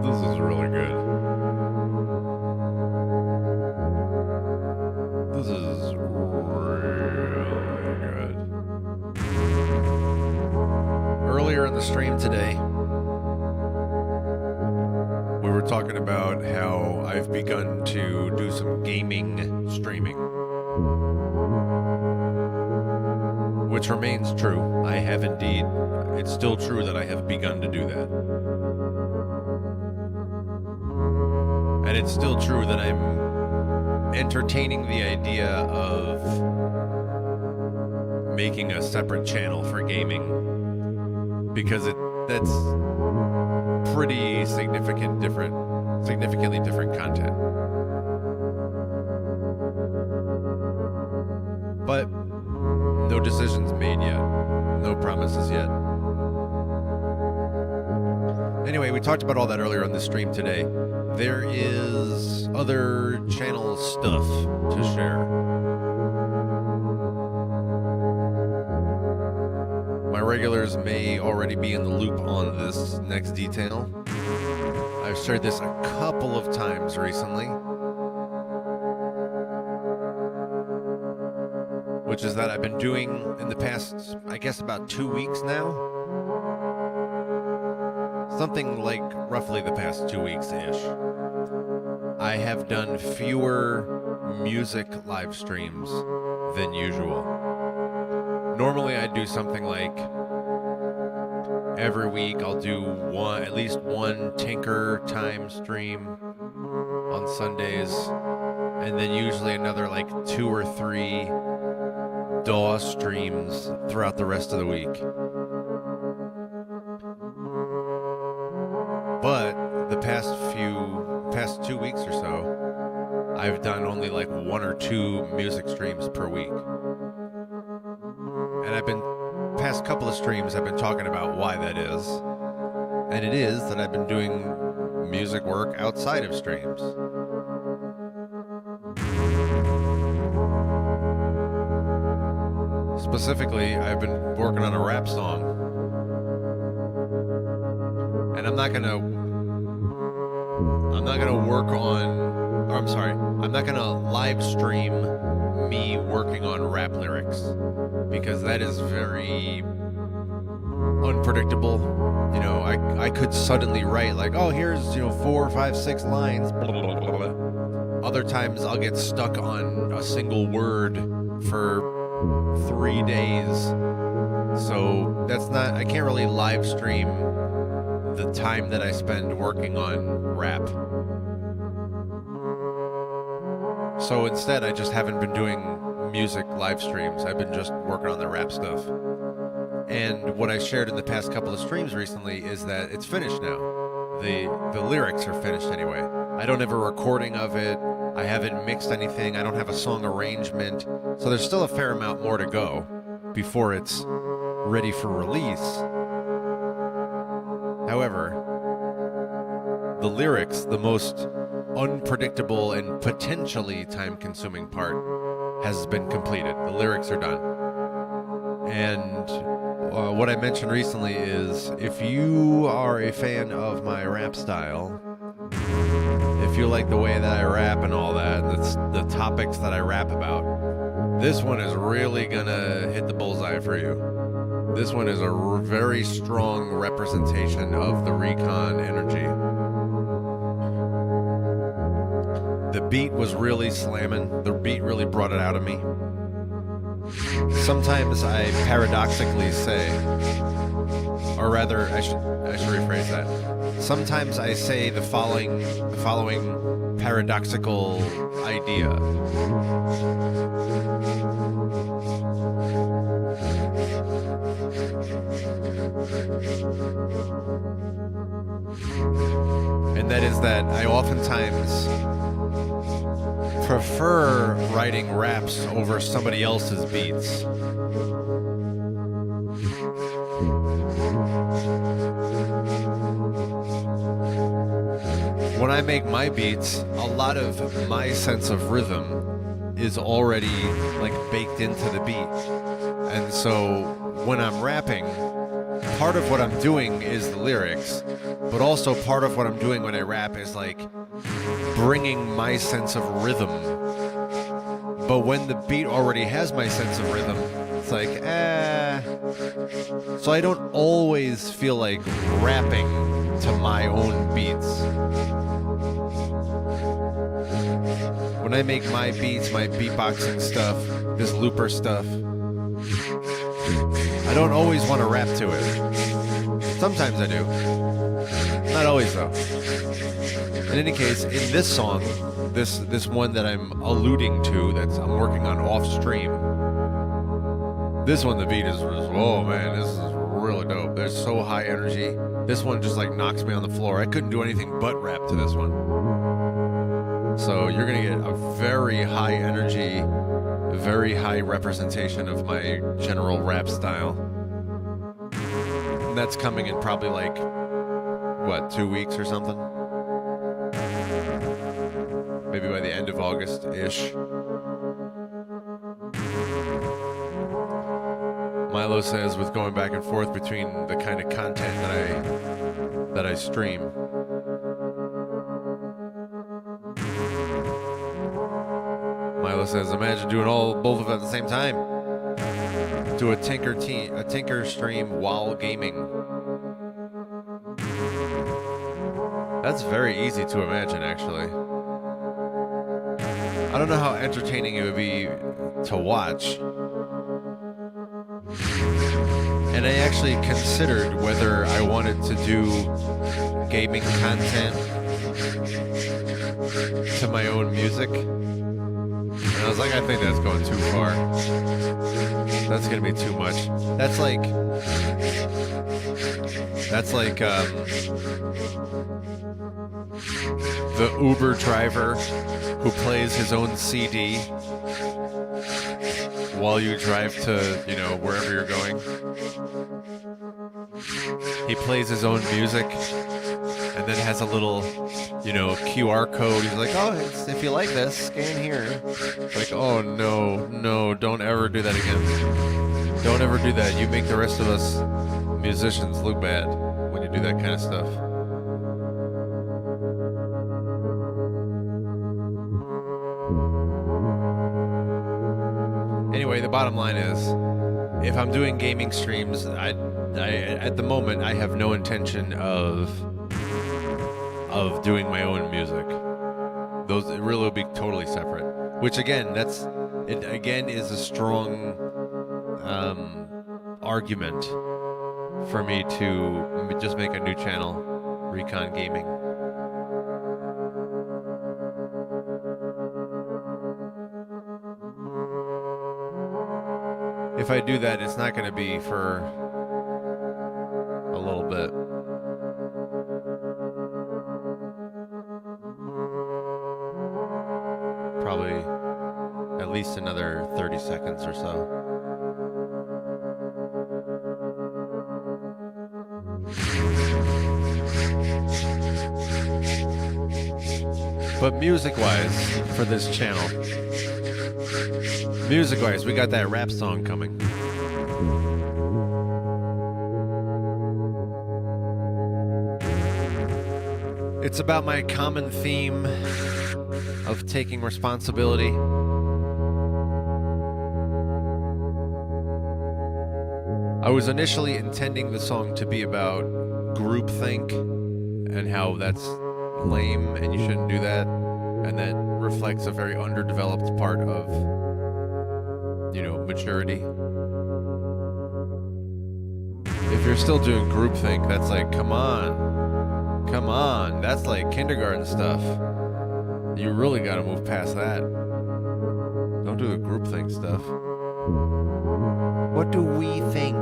this is really good. This is really good. Earlier in the stream today, we were talking about how I've begun to do some gaming streaming, which remains true. I have indeed. It's still true that I have begun to do that. And it's still true that I'm entertaining the idea of making a separate channel for gaming, because that's pretty significantly different content. But no decisions made yet. No promises yet. Anyway, we talked about all that earlier on the stream today. There is other channel stuff to share. My regulars may already be in the loop on this next detail. I've shared this a couple of times recently, which is that I've been doing in the past, I guess, about 2 weeks now. Something like roughly the past 2 weeks-ish. I have done fewer music live streams than usual. Normally I do something like every week I'll do at least one Tinker Time stream on Sundays, and then usually another like 2 or 3 DAW streams throughout the rest of the week. But the past 2 weeks or so, I've done only like 1 or 2 music streams per week. And past couple of streams, I've been talking about why that is. And it is that I've been doing music work outside of streams. Specifically, I've been working on a rap song not gonna work on, or I'm sorry, I'm not gonna live stream me working on rap lyrics, because that is very unpredictable. You know, I could suddenly write like, oh, here's 4, 5, 6 lines. Blah, blah, blah, blah. Other times I'll get stuck on a single word for 3 days. So I can't really live stream the time that I spend working on rap. So instead, I just haven't been doing music live streams. I've been just working on the rap stuff. And what I shared in the past couple of streams recently is that it's finished now. The lyrics are finished anyway. I don't have a recording of it. I haven't mixed anything. I don't have a song arrangement. So there's still a fair amount more to go before it's ready for release. However, the lyrics, the most unpredictable and potentially time-consuming part, has been completed. The lyrics are done. And what I mentioned recently is, if you are a fan of my rap style, if you like the way that I rap and all that, that's the topics that I rap about, this one is really gonna hit the bullseye for you. This one is a very strong representation of the recon energy. The beat was really slamming. The beat really brought it out of me. Sometimes I paradoxically say, or rather, I should rephrase that. Sometimes I say the following paradoxical idea. And that is that I oftentimes prefer writing raps over somebody else's beats. When I make my beats, a lot of my sense of rhythm is already like baked into the beat. And so when I'm rapping, part of what I'm doing is the lyrics, but also part of what I'm doing when I rap is like bringing my sense of rhythm. But when the beat already has my sense of rhythm, it's like, So I don't always feel like rapping to my own beats. When I make my beats, my beatboxing stuff, this looper stuff, I don't always want to rap to it. Sometimes I do. Not always, though. In any case, in this song, this one that I'm alluding to, I'm working on off stream, this one, the beat is, oh man, this is really dope. There's so high energy. This one just like knocks me on the floor. I couldn't do anything but rap to this one. So you're gonna get a very high energy, very high representation of my general rap style. And that's coming in probably like, 2 weeks or something? Maybe by the end of August-ish. Milo says, with going back and forth between the kind of content that I stream. Milo says, imagine doing both of them at the same time. Do a tinker stream while gaming. That's very easy to imagine, actually. I don't know how entertaining it would be to watch. And I actually considered whether I wanted to do gaming content to my own music. And I was like, I think that's going too far. That's going to be too much. That's like the Uber driver who plays his own CD while you drive to, wherever you're going. He plays his own music and then has a little, QR code. He's like, oh, if you like this, scan here. It's like, oh, no, don't ever do that again. Don't ever do that. You make the rest of us musicians look bad when you do that kind of stuff. Anyway, the bottom line is, if I'm doing gaming streams, I at the moment I have no intention of doing my own music. Those it really will be totally separate. Which again, it is a strong argument for me to just make a new channel, Recon Gaming. If I do that, it's not going to be for a little bit. Probably at least another 30 seconds or so. But music-wise, for this channel, music-wise, we got that rap song coming. It's about my common theme of taking responsibility. I was initially intending the song to be about groupthink and how that's lame and you shouldn't do that, and that reflects a very underdeveloped part of, maturity. If you're still doing groupthink, that's like, come on, that's like kindergarten stuff. You really gotta move past that. Don't do the groupthink stuff. What do we think?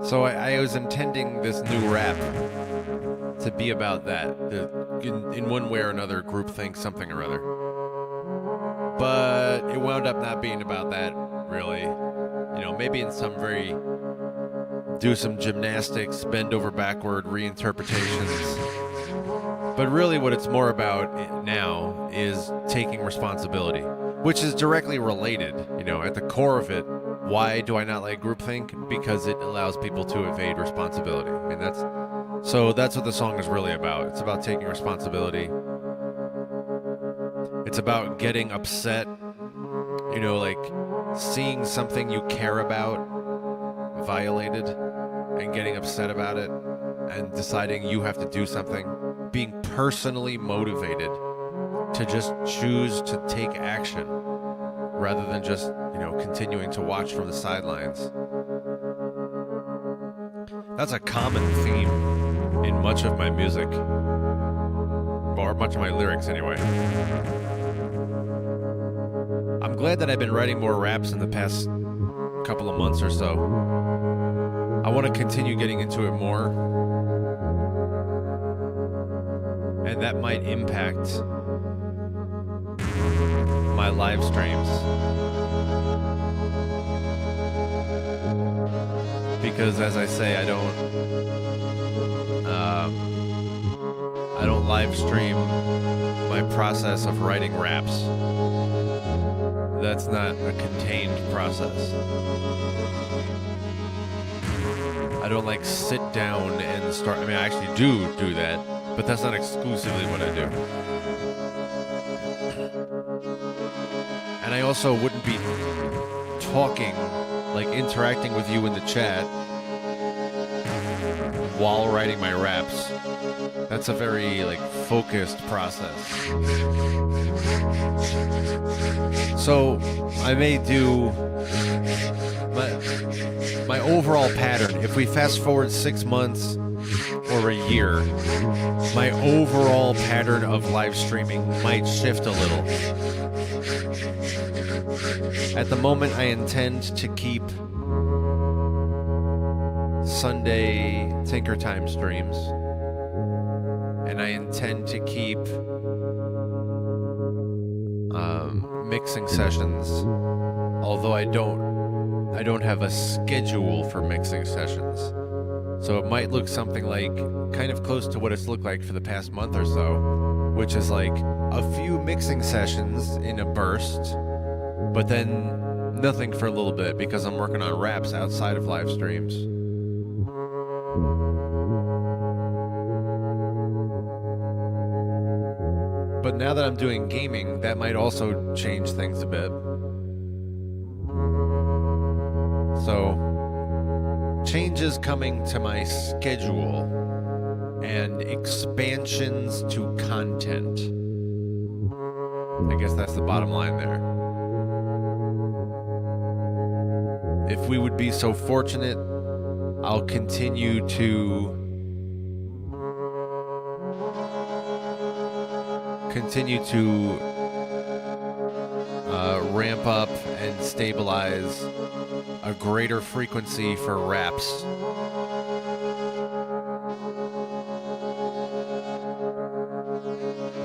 So I was intending this new rap to be about that, in one way or another, groupthink something or other. But it wound up not being about that, really. Maybe in some do some gymnastics, bend over backward reinterpretations. But really what it's more about now is taking responsibility, which is directly related, at the core of it. Why do I not like groupthink? Because it allows people to evade responsibility. And that's what the song is really about. It's about taking responsibility. It's about getting upset, like seeing something you care about violated and getting upset about it and deciding you have to do something, being personally motivated to just choose to take action rather than just, continuing to watch from the sidelines. That's a common theme in much of my music, or much of my lyrics anyway. I'm glad that I've been writing more raps in the past couple of months or so. I want to continue getting into it more, and that might impact my live streams. Because as I say, I don't live stream my process of writing raps. That's not a contained process. I don't sit down and start. I actually do that, but that's not exclusively what I do. And I also wouldn't be talking, interacting with you in the chat while writing my raps. That's a very focused process. So I may do my overall pattern. If we fast forward 6 months or a year, my overall pattern of live streaming might shift a little. At the moment, I intend to keep Sunday Tinker Time streams, and I intend to keep mixing sessions, although I don't have a schedule for mixing sessions. So it might look something kind of close to what it's looked like for the past month or so, which is a few mixing sessions in a burst, but then nothing for a little bit because I'm working on raps outside of live streams. But now that I'm doing gaming, that might also change things a bit. So, changes coming to my schedule and expansions to content. I guess that's the bottom line there. If we would be so fortunate, I'll continue to ramp up and stabilize a greater frequency for raps.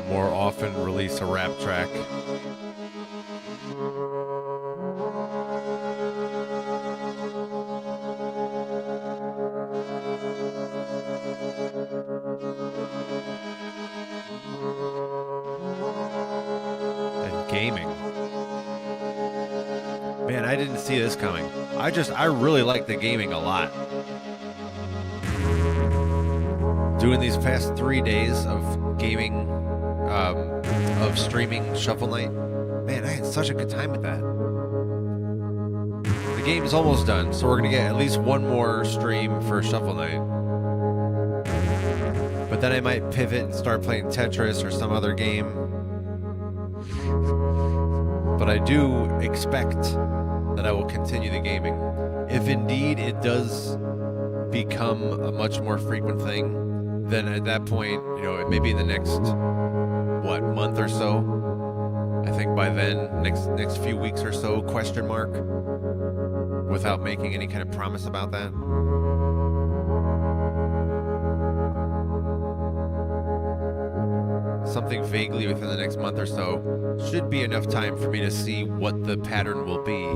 More often release a rap track. And gaming. Man, I didn't see this coming. I really like the gaming a lot. Doing these past 3 days of gaming, of streaming Shuffle Night, man, I had such a good time with that. The game's almost done, so we're gonna get at least one more stream for Shuffle Night. But then I might pivot and start playing Tetris or some other game. But I do expect that I will continue the gaming. If indeed it does become a much more frequent thing, then at that point, maybe in the next, month or so, I think by then, next few weeks or so, question mark, without making any kind of promise about that. Something vaguely within the next month or so should be enough time for me to see what the pattern will be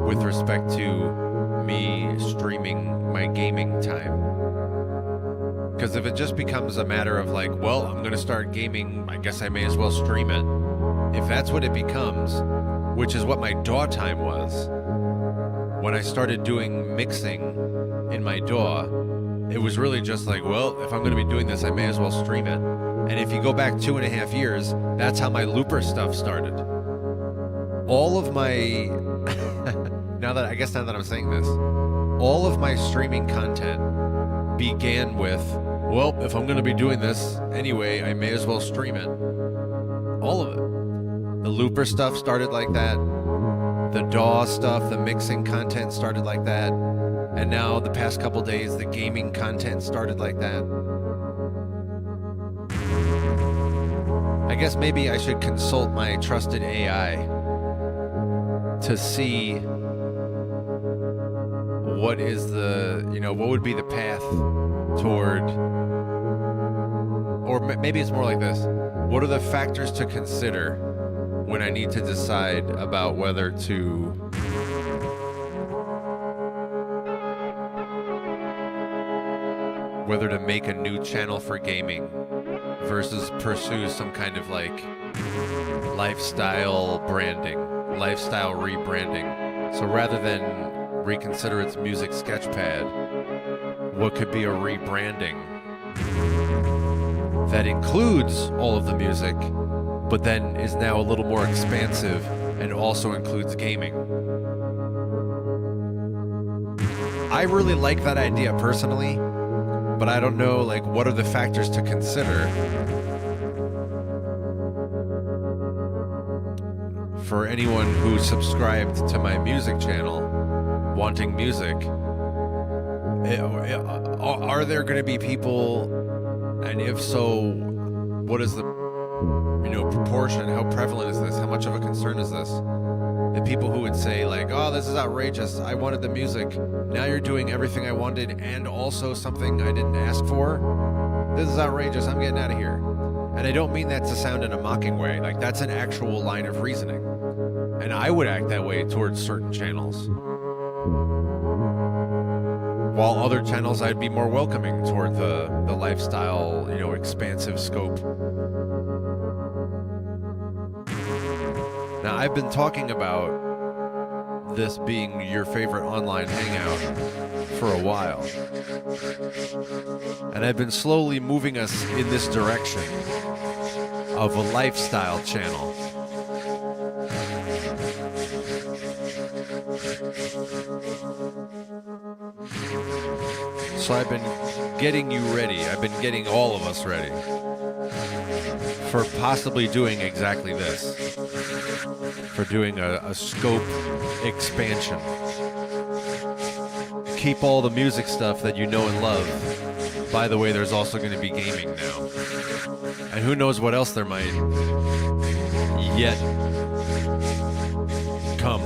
with respect to me streaming my gaming time. Because if it just becomes a matter of I'm going to start gaming, I guess I may as well stream it. If that's what it becomes, which is what my DAW time was, when I started doing mixing in my DAW, it was really just if I'm going to be doing this, I may as well stream it. And if you go back 2.5 years, that's how my looper stuff started. All of my, now that I'm saying this, all of my streaming content began with, if I'm going to be doing this anyway, I may as well stream it. All of it. The looper stuff started like that. The DAW stuff, the mixing content started like that. And now the past couple days, the gaming content started like that. I guess maybe I should consult my trusted AI to see what is what would be the path toward, or maybe it's more like this. What are the factors to consider when I need to decide about whether to make a new channel for gaming versus pursue some kind of lifestyle rebranding. So rather than reconsider its music sketchpad, what could be a rebranding that includes all of the music, but then is now a little more expansive and also includes gaming? I really like that idea personally, but I don't know, what are the factors to consider for anyone who subscribed to my music channel wanting music. Are there going to be people, and if so, what is the proportion? How prevalent is this? How much of a concern is this? The people who would say this is outrageous, I wanted the music, now you're doing everything I wanted and also something I didn't ask for. This is outrageous, I'm getting out of here. And I don't mean that to sound in a mocking way. That's an actual line of reasoning. And I would act that way towards certain channels. While other channels I'd be more welcoming toward the lifestyle, expansive scope. Now, I've been talking about this being your favorite online hangout for a while. And I've been slowly moving us in this direction of a lifestyle channel. So I've been getting you ready. I've been getting all of us ready for possibly doing exactly this. For doing a scope expansion. Keep all the music stuff that you know and love. By the way, there's also going to be gaming now. And who knows what else there might yet come.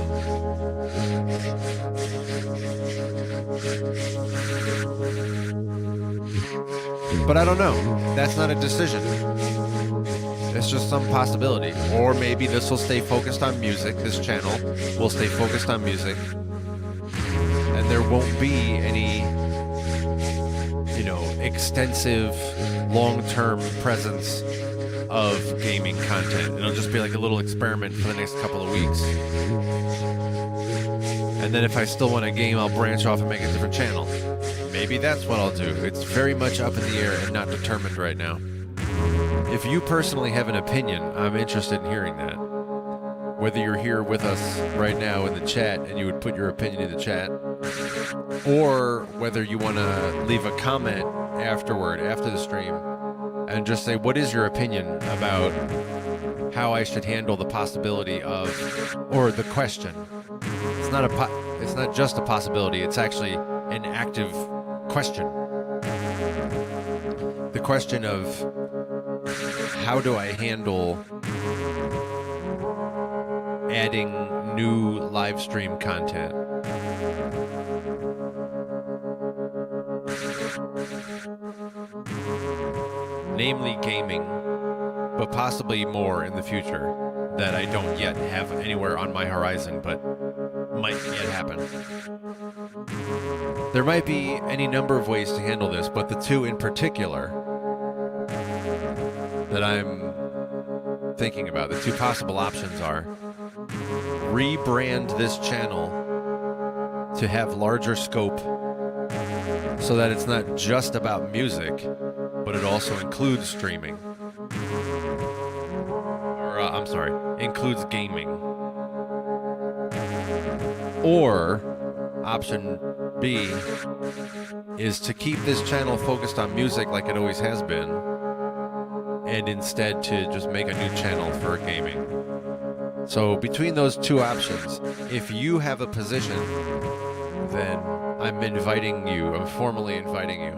But I don't know. That's not a decision. It's just some possibility. Or maybe this will stay focused on music. This channel will stay focused on music. And there won't be any, extensive long-term presence of gaming content. It'll just be like a little experiment for the next couple of weeks. And then if I still want a game, I'll branch off and make a different channel. Maybe that's what I'll do. It's very much up in the air and not determined right now. If you personally have an opinion, I'm interested in hearing that. Whether you're here with us right now in the chat and you would put your opinion in the chat, or whether you want to leave a comment afterward, after the stream, and just say, what is your opinion about how I should handle the possibility of, or the question. It's not just a possibility, it's actually an active question. The question of, how do I handle adding new live stream content? Namely gaming, but possibly more in the future that I don't yet have anywhere on my horizon, but might yet happen. There might be any number of ways to handle this, but the two in particular that I'm thinking about, the two possible options are rebrand this channel to have larger scope so that it's not just about music, but it also includes streaming. Or, includes gaming. Or, option B is to keep this channel focused on music like it always has been, and instead to just make a new channel for gaming. So between those two options, if you have a position, then I'm formally inviting you.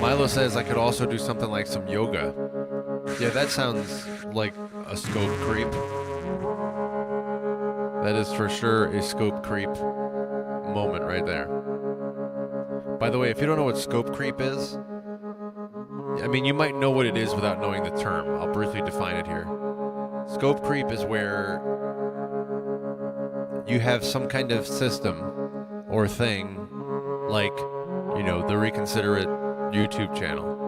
Milo says I could also do something like some yoga. Yeah, that sounds like a scope creep. That is for sure a scope creep moment right there. By the way, if you don't know what scope creep is, I mean, you might know what it is without knowing the term. I'll briefly define it here. Scope creep is where you have some kind of system or thing, like, the Reconsiderate YouTube channel.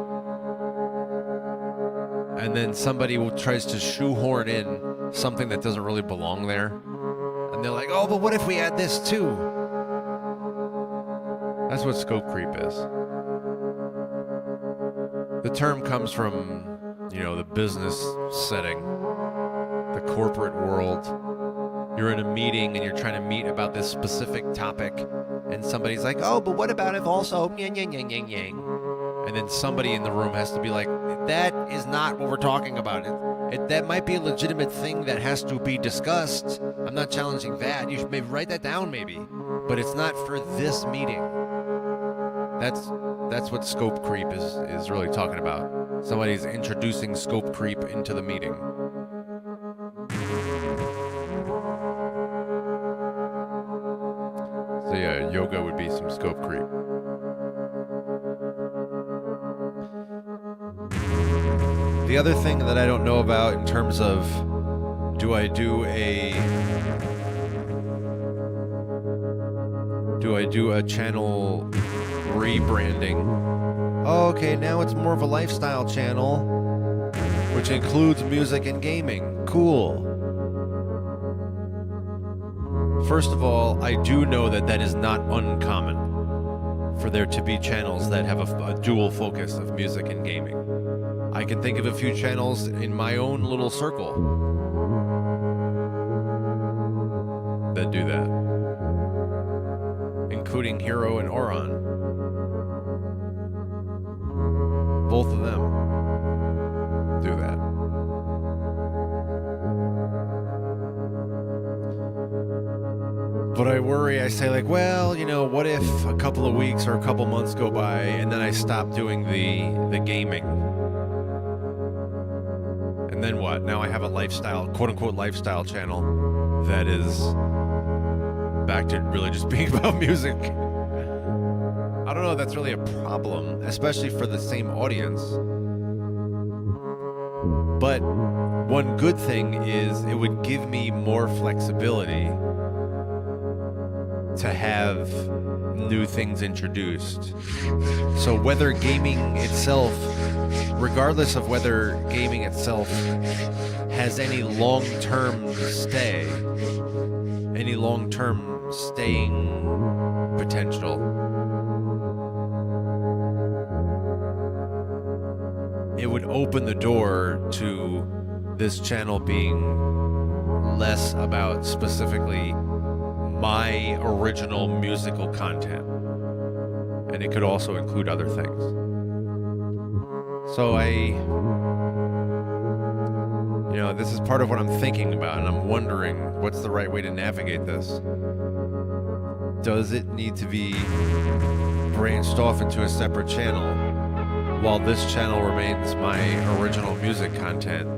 And then somebody tries to shoehorn in something that doesn't really belong there. And they're like, oh, but what if we add this too? That's what scope creep is. The term comes from, the business setting, the corporate world. You're in a meeting and you're trying to meet about this specific topic, and somebody's like, oh, but what about if also yang, yang, yang, yang, yang? And then somebody in the room has to be like, that is not what we're talking about. That might be a legitimate thing that has to be discussed. I'm not challenging that. You should maybe write that down maybe. But it's not for this meeting. That's what scope creep is really talking about. Somebody's introducing scope creep into the meeting. So yeah, yoga would be some scope creep. The other thing that I don't know about in terms of, do I do a channel rebranding? Oh, okay, now it's more of a lifestyle channel, which includes music and gaming. Cool. First of all, I do know that is not uncommon for there to be channels that have a dual focus of music and gaming. I can think of a few channels in my own little circle that do that, including Hero and Oron. Both of them do that. But I worry, I say like, well, you know, what if a couple of weeks or a couple months go by and then I stop doing the gaming? And then what? Now I have a lifestyle, quote unquote lifestyle channel that is back to really just being about music. I don't know if that's really a problem, especially for the same audience. But one good thing is it would give me more flexibility to have new things introduced. So whether gaming itself, regardless of whether gaming itself has any long-term stay, any long-term staying potential, it would open the door to this channel being less about specifically my original musical content, and it could also include other things. So this is part of what I'm thinking about, and I'm wondering what's the right way to navigate this. Does it need to be branched off into a separate channel while this channel remains my original music content?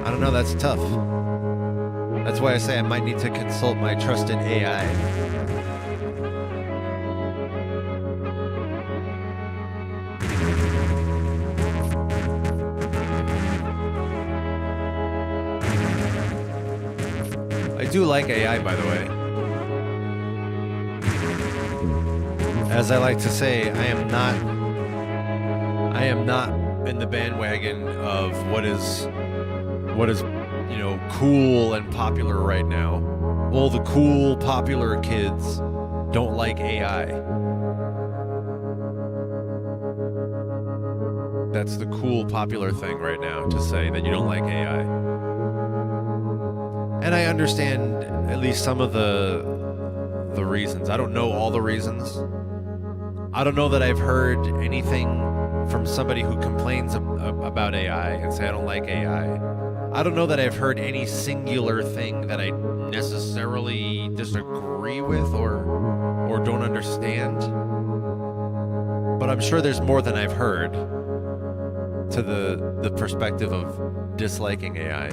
I don't know, that's tough. That's why I say I might need to consult my trusted AI. I do like AI, by the way. As I like to say, I am not in the bandwagon of what is cool and popular right now. All the cool, popular kids don't like AI. That's the cool, popular thing right now, to say that you don't like AI. And I understand at least some of the reasons. I don't know all the reasons. I don't know that I've heard anything from somebody who complains about AI and say I don't like AI. I don't know that I've heard any singular thing that I necessarily disagree with or don't understand. But I'm sure there's more than I've heard to the perspective of disliking AI.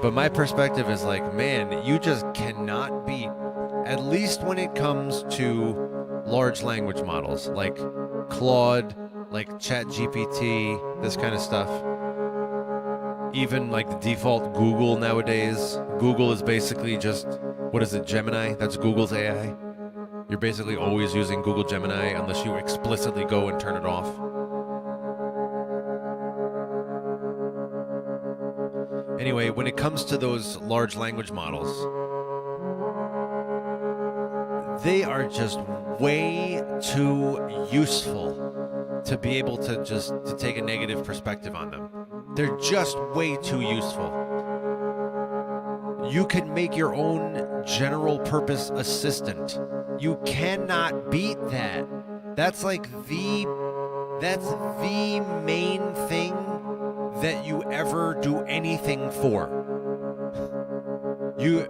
But my perspective is like, man, you just cannot beat, at least when it comes to large language models like Claude, like ChatGPT, this kind of stuff. Even like the default Google nowadays. Google is basically just, what is it, Gemini? That's Google's AI. You're basically always using Google Gemini unless you explicitly go and turn it off. Anyway, when it comes to those large language models, they are just way too useful to be able to take a negative perspective on them. They're just way too useful. You can make your own general purpose assistant. You cannot beat that. That's like the main thing that you ever do anything for. You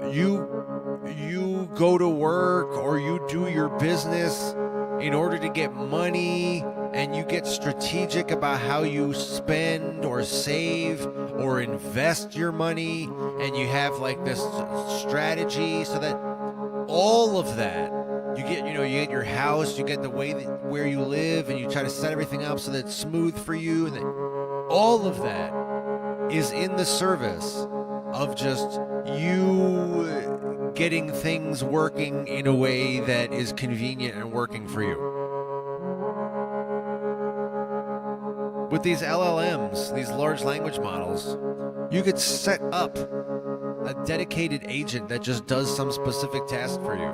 go to work or you do your business in order to get money, and you get strategic about how you spend or save or invest your money, and you have like this strategy so that all of that, you get your house, you get the way where you live, and you try to set everything up so that it's smooth for you, and all of that is in the service of just you getting things working in a way that is convenient and working for you. With these LLMs, these large language models, you could set up a dedicated agent that just does some specific task for you.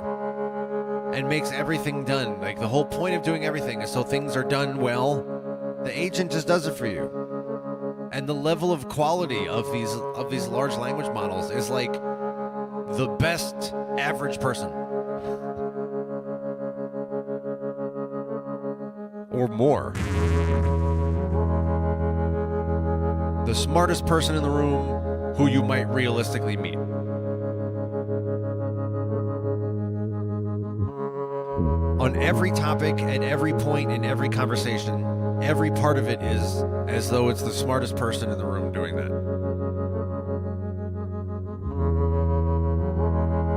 and makes everything done. Like, the whole point of doing everything is so things are done well. The agent just does it for you. And the level of quality of these large language models is like the best average person. Or more. The smartest person in the room who you might realistically meet. On every topic, at every point in every conversation, every part of it is as though it's the smartest person in the room doing that.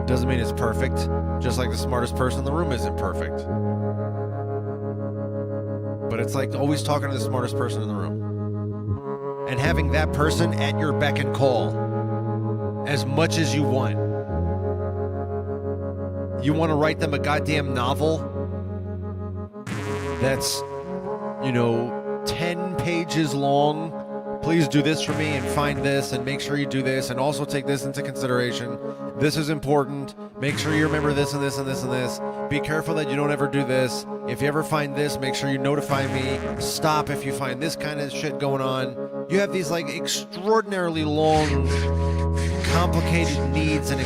Doesn't mean it's perfect, just like the smartest person in the room isn't perfect. But it's like always talking to the smartest person in the room. And having that person at your beck and call as much as you want. You want to write them a goddamn novel that's, 10 pages long. Please do this for me and find this and make sure you do this and also take this into consideration. This is important. Make sure you remember this and this and this and this. Be careful that you don't ever do this. If you ever find this, make sure you notify me. Stop if you find this kind of shit going on. You have these like extraordinarily long, complicated needs and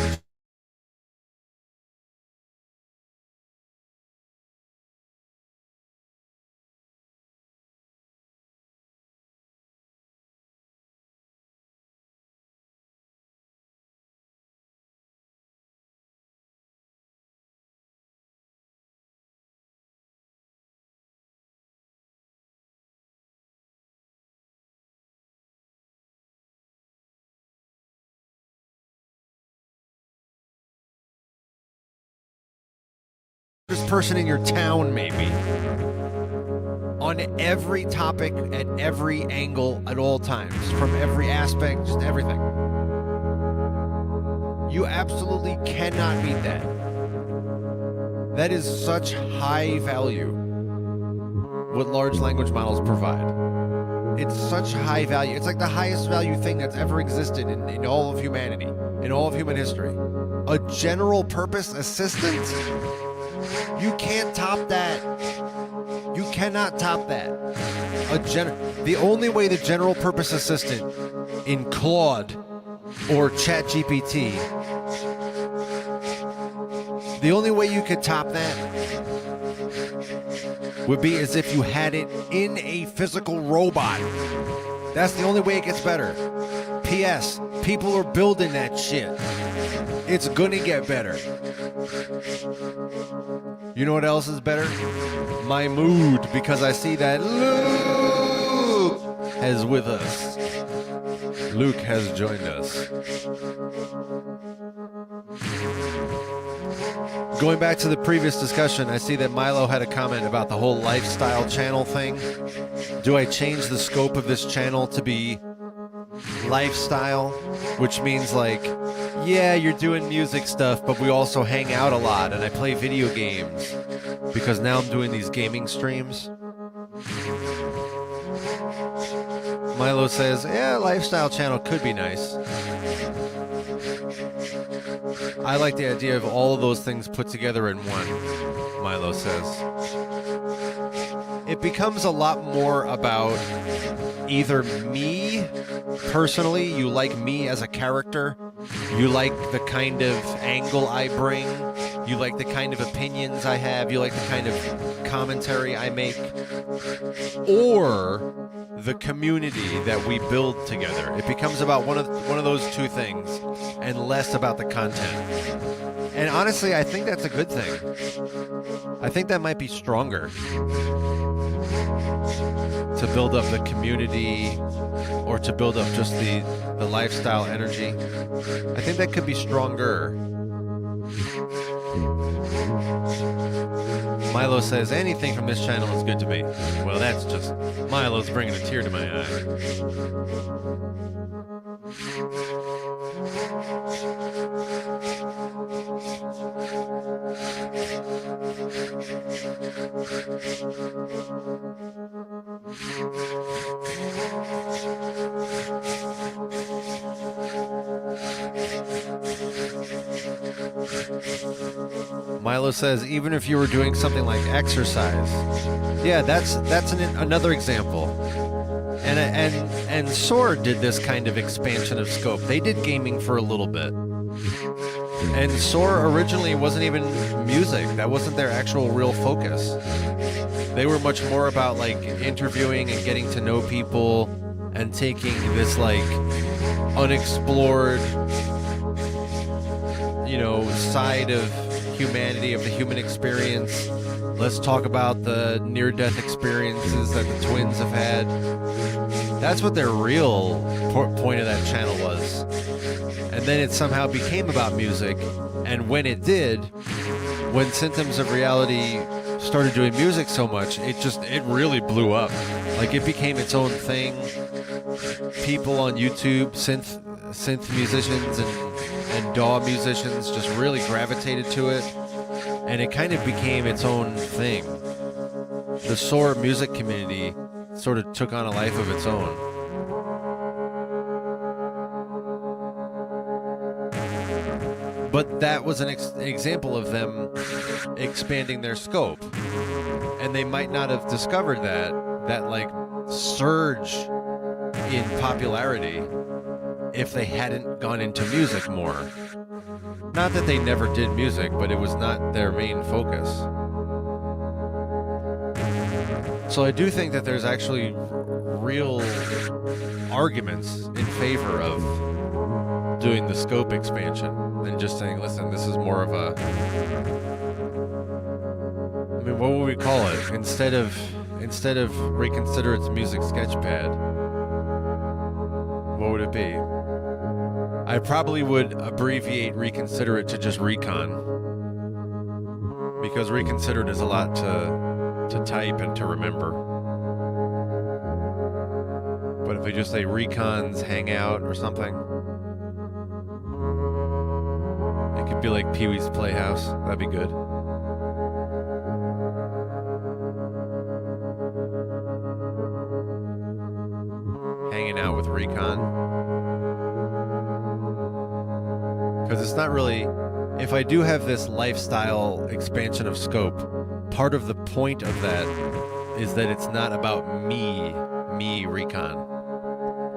person in your town, maybe. On every topic, at every angle, at all times, from every aspect, just everything. You absolutely cannot beat that. That is such high value, what large language models provide. It's such high value. It's like the highest value thing that's ever existed in all of humanity, in all of human history. A general purpose assistant? You can't top that. You cannot top that. The only way the general purpose assistant in Claude or ChatGPT, the only way you could top that would be as if you had it in a physical robot. That's the only way it gets better. P.S. People are building that shit. It's gonna get better. You know what else is better? My mood, because I see that Luke is with us. Luke has joined us. Going back to the previous discussion, I see that Milo had a comment about the whole lifestyle channel thing. Do I change the scope of this channel to be lifestyle, which means like, yeah, you're doing music stuff, but we also hang out a lot and I play video games because now I'm doing these gaming streams? Milo says, yeah, lifestyle channel could be nice. I like the idea of all of those things put together in one, Milo says. It becomes a lot more about either me personally, you like me as a character, you like the kind of angle I bring, you like the kind of opinions I have, you like the kind of commentary I make, or the community that we build together. It becomes about one of those two things and less about the content. And honestly, I think that's a good thing. I think that might be stronger. To build up the community or to build up just the lifestyle energy. I think that could be stronger. Milo says, anything from this channel is good to me. Well, that's just Milo's bringing a tear to my eye. Milo Milo says, even if you were doing something like exercise. Yeah, that's another example. And Soar did this kind of expansion of scope. They did gaming for a little bit. And Soar originally wasn't even music. That wasn't their actual real focus. They were much more about like interviewing and getting to know people and taking this like unexplored, side of humanity, of the human experience. Let's talk about the near-death experiences that the twins have had. That's what their real point of that channel was. And then it somehow became about music. And when it did, when Symptoms of Reality started doing music so much, it really blew up. Like, it became its own thing. People on YouTube, synth musicians and DAW musicians just really gravitated to it. And it kind of became its own thing. The Soar music community sort of took on a life of its own. But that was an example of them expanding their scope. And they might not have discovered that like surge in popularity if they hadn't gone into music more. Not that they never did music, but it was not their main focus. So I do think that there's actually real arguments in favor of doing the scope expansion than just saying, listen, this is more of a... I mean, what would we call it? Instead of Reconsider Its Music Sketchpad, what would it be? I probably would abbreviate Reconsider It to just Recon, because Reconsidered is a lot to type and to remember. But if we just say Recon's Hangout or something, it could be like Pee-wee's Playhouse. That'd be good. Hanging out with Recon. Because it's not really, if I do have this lifestyle expansion of scope, part of the point of that is that it's not about me, Recon.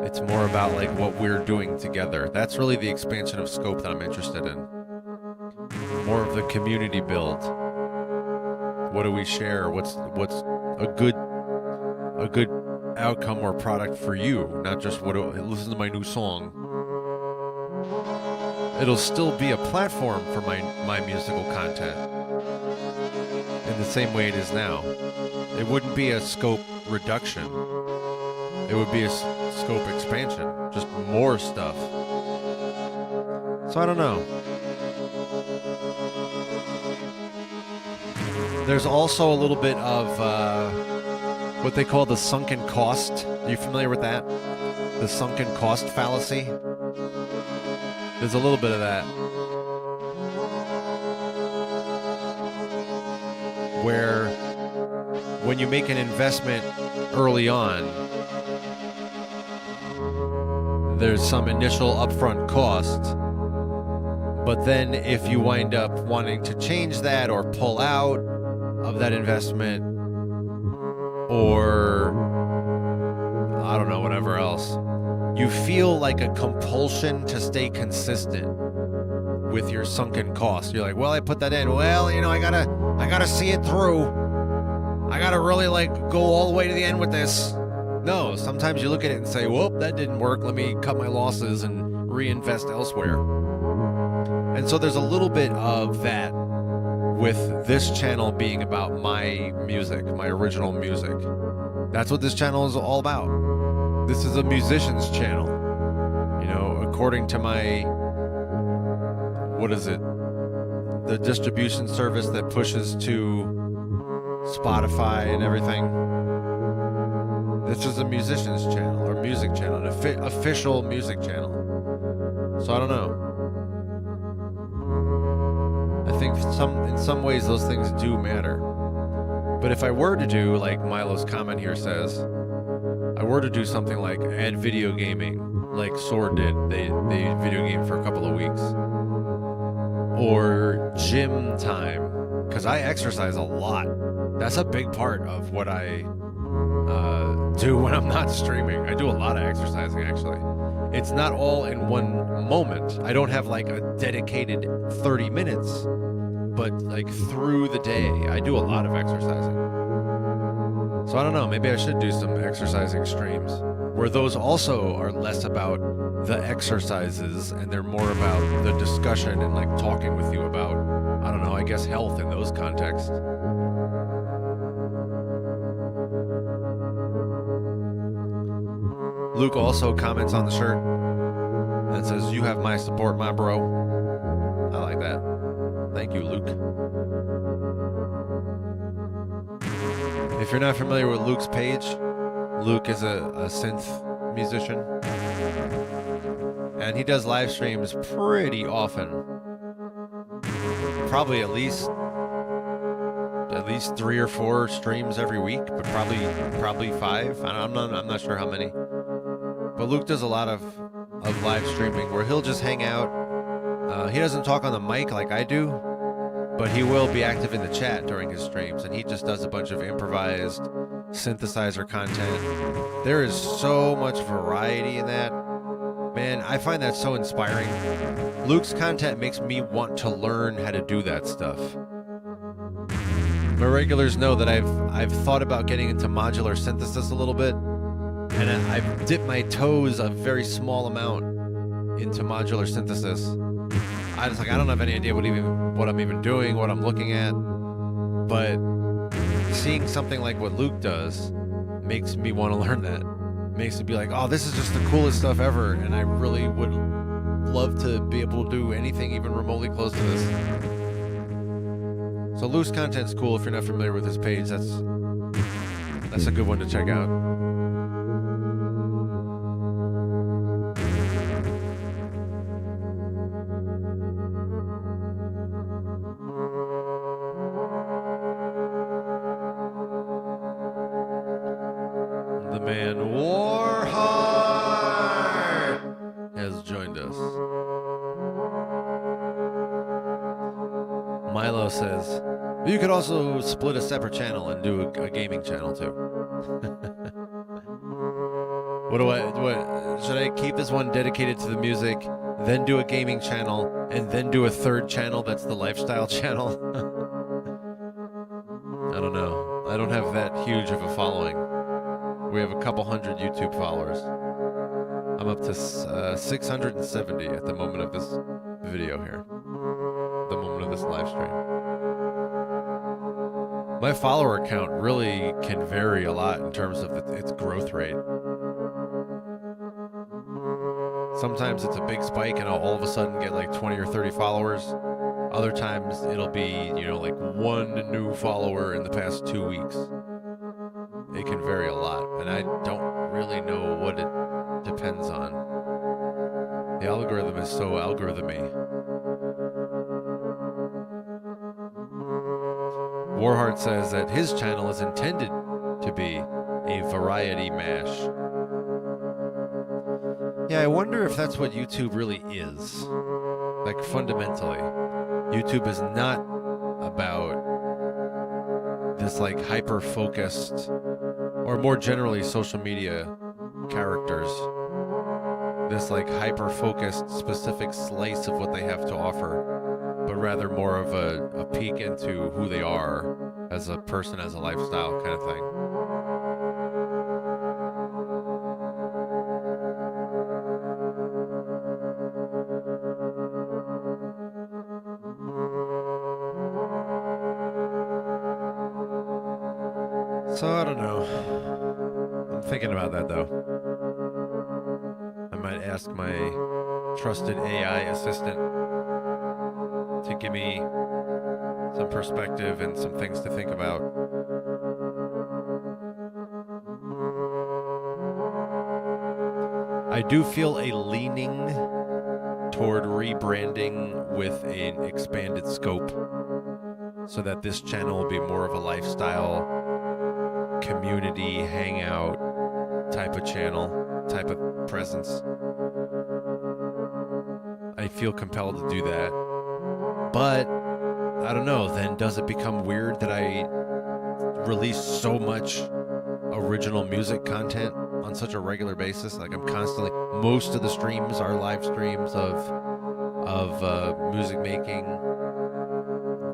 It's more about like what we're doing together. That's really the expansion of scope that I'm interested in. More of the community build. What do we share? What's a good outcome or product for you? Not just listen to my new song. It'll still be a platform for my musical content in the same way it is now. It wouldn't be a scope reduction. It would be a scope expansion. Just more stuff. So I don't know. There's also a little bit of what they call the sunken cost. Are you familiar with that? The sunken cost fallacy? There's a little bit of that. Where when you make an investment early on, there's some initial upfront cost. But then if you wind up wanting to change that or pull out of that investment, or I don't know, whatever else, you feel like a compulsion to stay consistent with your sunken cost. You're like, well, I put that in. Well, I gotta see it through. I gotta really go all the way to the end with this. No, sometimes you look at it and say, whoop, that didn't work. Let me cut my losses and reinvest elsewhere. And so there's a little bit of that with this channel being about my music, my original music. That's what this channel is all about. This is a musician's channel. According to my, what is it? The distribution service that pushes to Spotify and everything. This is a musician's channel, or music channel, an official music channel. So I don't know. I think in some ways those things do matter. But if I were to do, like Milo's comment here says, I were to do something like add video gaming, like Sword did. They video game for a couple of weeks. Or gym time. because I exercise a lot. That's a big part of what I do when I'm not streaming. I do a lot of exercising, actually. It's not all in one moment. I don't have like a dedicated 30 minutes, but like through the day, I do a lot of exercising. So I don't know, maybe I should do some exercising streams where those also are less about the exercises and they're more about the discussion and like talking with you about, I don't know, I guess health in those contexts. Luke also comments on the shirt and says, "You have my support, my bro." I like that. Thank you, Luke. If you're not familiar with Luke's page, Luke is a synth musician. And he does live streams pretty often. Probably at least 3 or 4 streams every week, but probably 5. I'm not sure how many. But Luke does a lot of live streaming where he'll just hang out. He doesn't talk on the mic like I do, but he will be active in the chat during his streams, and he just does a bunch of improvised synthesizer content. There is so much variety in that. Man, I find that so inspiring. Luke's content makes me want to learn how to do that stuff. My regulars know that I've thought about getting into modular synthesis a little bit, and I've dipped my toes a very small amount into modular synthesis. I don't have any idea what I'm even doing, what I'm looking at, but seeing something like what Luke does makes me want to learn that. Makes me be like, oh, this is just the coolest stuff ever, and I really would love to be able to do anything even remotely close to this. So Luke's content's cool. If you're not familiar with his page, that's a good one to check out. The man Warheart has joined us. Milo says, you could also split a separate channel and do a gaming channel too. What should I keep this one dedicated to the music, then do a gaming channel, and then do a third channel that's the lifestyle channel? I don't know. I don't have that huge of a following. We have a couple hundred YouTube followers. I'm up to 670 at the moment of this video here. The moment of this live stream. My follower count really can vary a lot in terms of its growth rate. Sometimes it's a big spike and I'll all of a sudden get like 20 or 30 followers. Other times it'll be, like 1 new follower in the past 2 weeks. It can vary a lot, and I don't really know what it depends on. The algorithm is so algorithmy. Warheart says that his channel is intended to be a variety mash. Yeah, I wonder if that's what YouTube really is. Like, fundamentally, YouTube is not about this, like, hyper-focused, or more generally, social media characters. This, like, hyper-focused, specific slice of what they have to offer, but rather more of a peek into who they are as a person, as a lifestyle kind of thing. So, I don't know. I'm thinking about that, though. I might ask my trusted AI assistant to give me some perspective and some things to think about. I do feel a leaning toward rebranding with an expanded scope so that this channel will be more of a lifestyle, community, hangout type of channel, type of presence. I feel compelled to do that. But I don't know, then does it become weird that I release so much original music content on such a regular basis? Like I'm constantly, most of the streams are live streams of music making.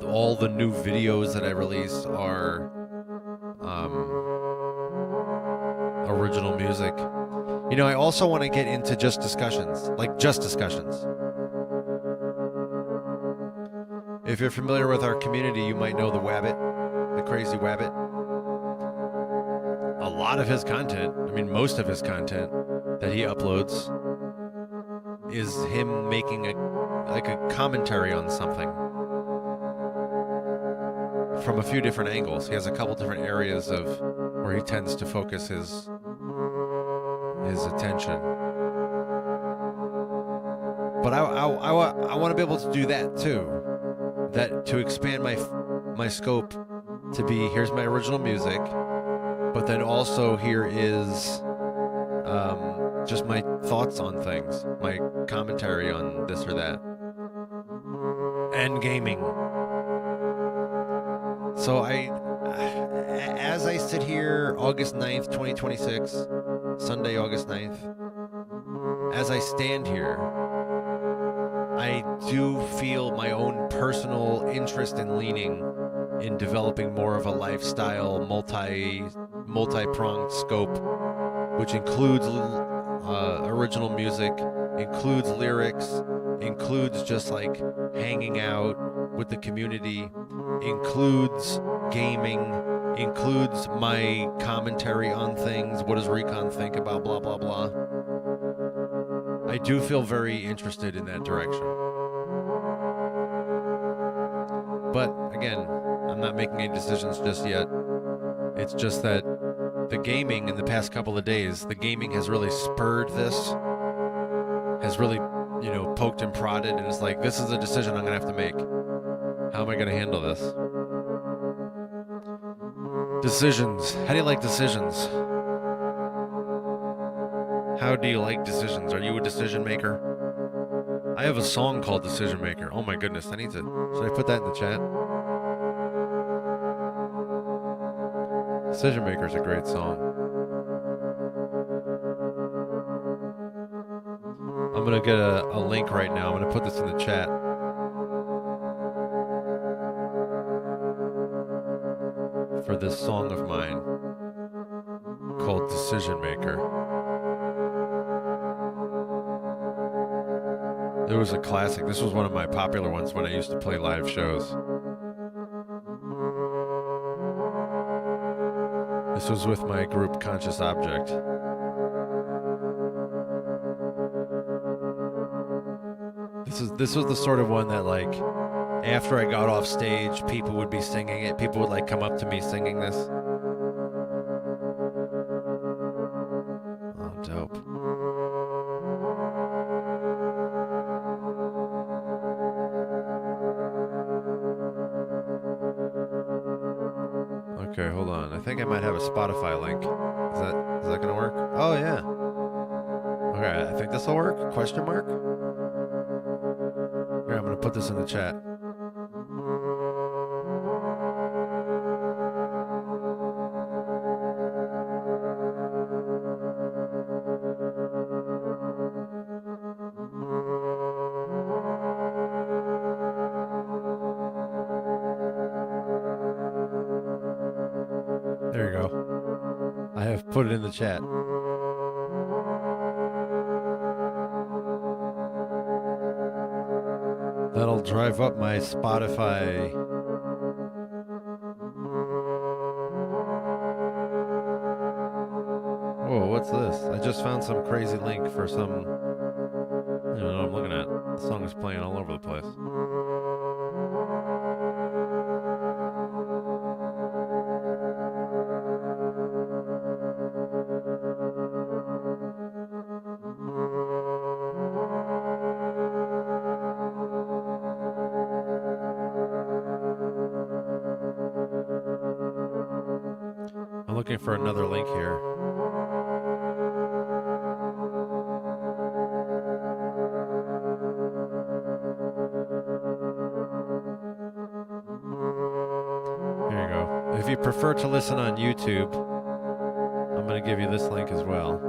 All the new videos that I release are original music. You know, I also want to get into just discussions, like just discussions. If you're familiar with our community, you might know the Wabbit, the crazy Wabbit. A lot of his content, I mean, most of his content that he uploads is him making a commentary on something from a few different angles. He has a couple different areas of where he tends to focus his attention. But I want to be able to do that too. That to expand my scope to be, here's my original music, but then also here is just my thoughts on things, my commentary on this or that, and gaming. So as I sit here, August 9th, 2026, Sunday, August 9th, as I stand here, I do feel my own personal interest and leaning in developing more of a lifestyle, multi-pronged scope, which includes original music, includes lyrics, includes just like hanging out with the community, includes gaming, includes my commentary on things. What does Recon think about blah, blah, blah? I do feel very interested in that direction. But again, I'm not making any decisions just yet. It's just that the gaming in the past couple of days, the gaming has really spurred this, has really, you know, poked and prodded, and it's like, this is a decision I'm going to have to make. How am I going to handle this? Decisions. How do you like decisions? How do you like decisions? Are you a decision maker? I have a song called Decision Maker. Oh my goodness, I need to... Should I put that in the chat? Decision Maker is a great song. I'm going to get a link right now. I'm going to put this in the chat. For this song of mine called Decision Maker. It was a classic. This was one of my popular ones when I used to play live shows. This was with my group Conscious Object. This was the sort of one that, like, after I got off stage, people would be singing it. People would like come up to me singing this. Oh, dope. Okay, hold on. I think I might have a Spotify link. Is that gonna work? Oh yeah. Okay, I think this will work. Question mark? Here, I'm gonna put this in the chat. There you go. I have put it in the chat. That'll drive up my Spotify. Whoa, what's this? I just found some crazy link for some... I don't know what I'm looking at. The song is playing all over the place. I'm looking for another link here. if you prefer to listen on YouTube, I'm going to give you this link as well.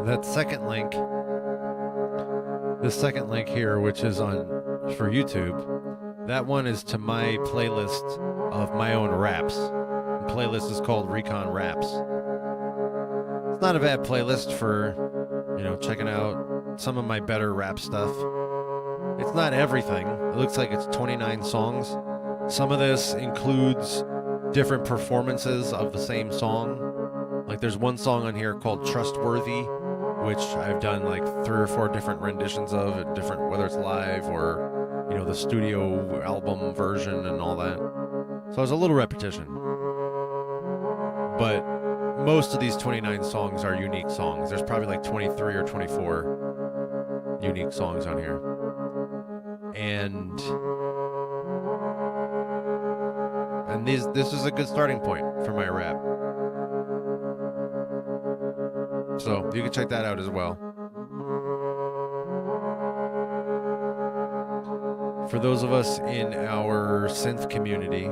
That second link, this second link here, which is for YouTube, that one is to my playlist of my own raps. The playlist is called Recon Raps. It's not a bad playlist for, checking out some of my better rap stuff. It's not everything. It looks like it's 29 songs. Some of this includes different performances of the same song. Like there's one song on here called Trustworthy, which I've done like 3 or 4 different renditions of, whether it's live or, the studio album version and all that. So there's a little repetition. But most of these 29 songs are unique songs. There's probably like 23 or 24 unique songs on here. And this is a good starting point for my rap. So you can check that out as well. For those of us in our synth community,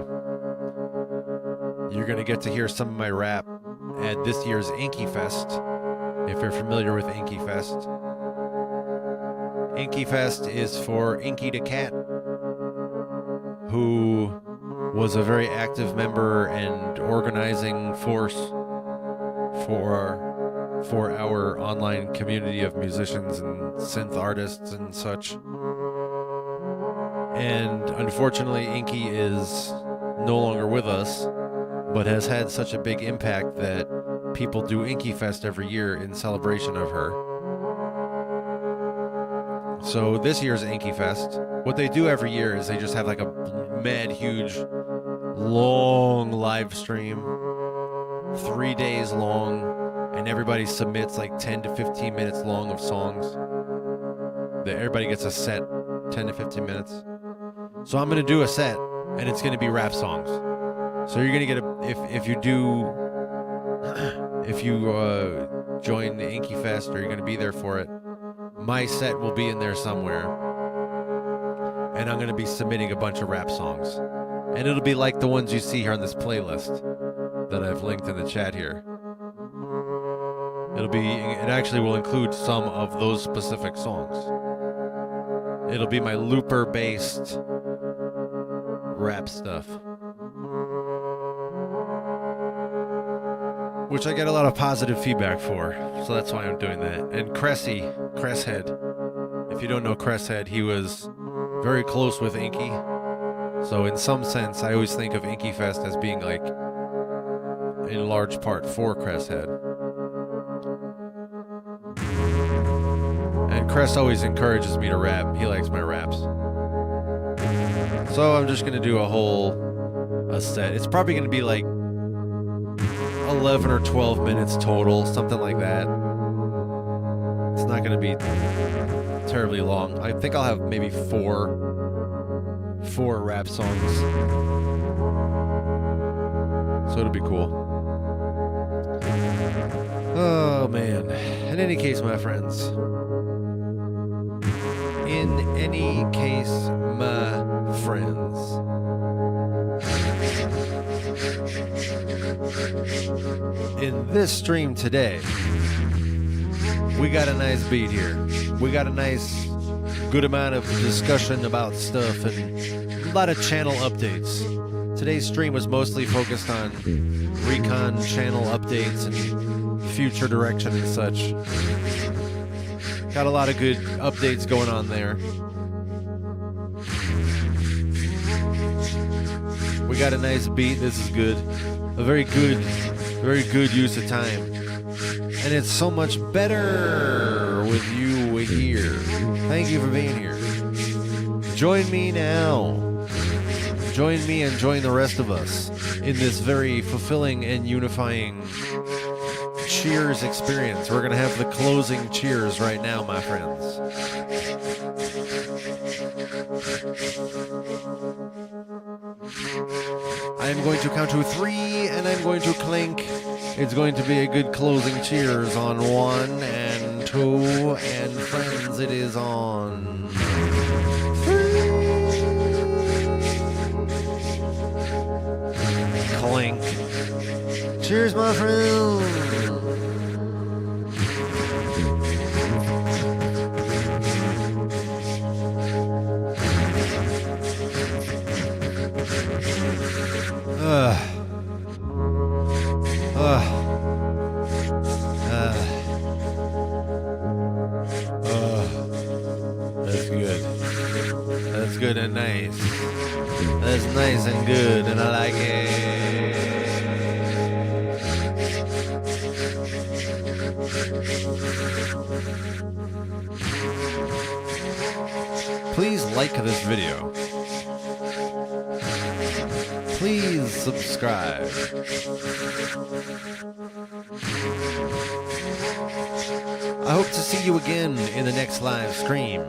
you're going to get to hear some of my rap at this year's Inky Fest, if you're familiar with Inky Fest. Inky Fest is for Inky the Cat, who was a very active member and organizing force for our online community of musicians and synth artists and such. And unfortunately, Inky is no longer with us, but has had such a big impact that people do Inky Fest every year in celebration of her. So this year's Inky Fest, what they do every year is they just have like a mad, huge, long live stream, 3 days long, and everybody submits like 10 to 15 minutes long of songs. Everybody gets a set, 10 to 15 minutes. So I'm going to do a set, and it's going to be rap songs. So you're going to get if you join the Inky Fest, or you're going to be there for it, my set will be in there somewhere. And I'm going to be submitting a bunch of rap songs. And it'll be like the ones you see here on this playlist that I've linked in the chat here. It actually will include some of those specific songs. It'll be my looper-based rap stuff, which I get a lot of positive feedback for, so that's why I'm doing that. And Cresshead, if you don't know Cresshead, he was very close with Inky, so in some sense I always think of Inky Fest as being like in large part for Cresshead. And Cress always encourages me to rap. He likes my raps. So I'm just going to do a set. It's probably going to be like 11 or 12 minutes total, something like that. It's not going to be terribly long. I think I'll have maybe four rap songs. So it'll be cool. Oh, man. In any case, my friends. In this stream today, we got a nice beat here. We got a nice, good amount of discussion about stuff and a lot of channel updates. Today's stream was mostly focused on recon channel updates and future direction and such. Got a lot of good updates going on there. We got a nice beat. This is good. A very good use of time. And it's so much better with you here. Thank you for being here. Join me now. Join me and join the rest of us in this very fulfilling and unifying cheers experience. We're going to have the closing cheers right now, my friends. I'm going to count to 3 and I'm going to clink. It's going to be a good closing cheers on 1 and 2, and friends, it is on 3. Clink. Cheers, my friends. That's good. That's good and nice. That's nice and good, and I like it. Please like this video. Please subscribe. I hope to see you again in the next live stream.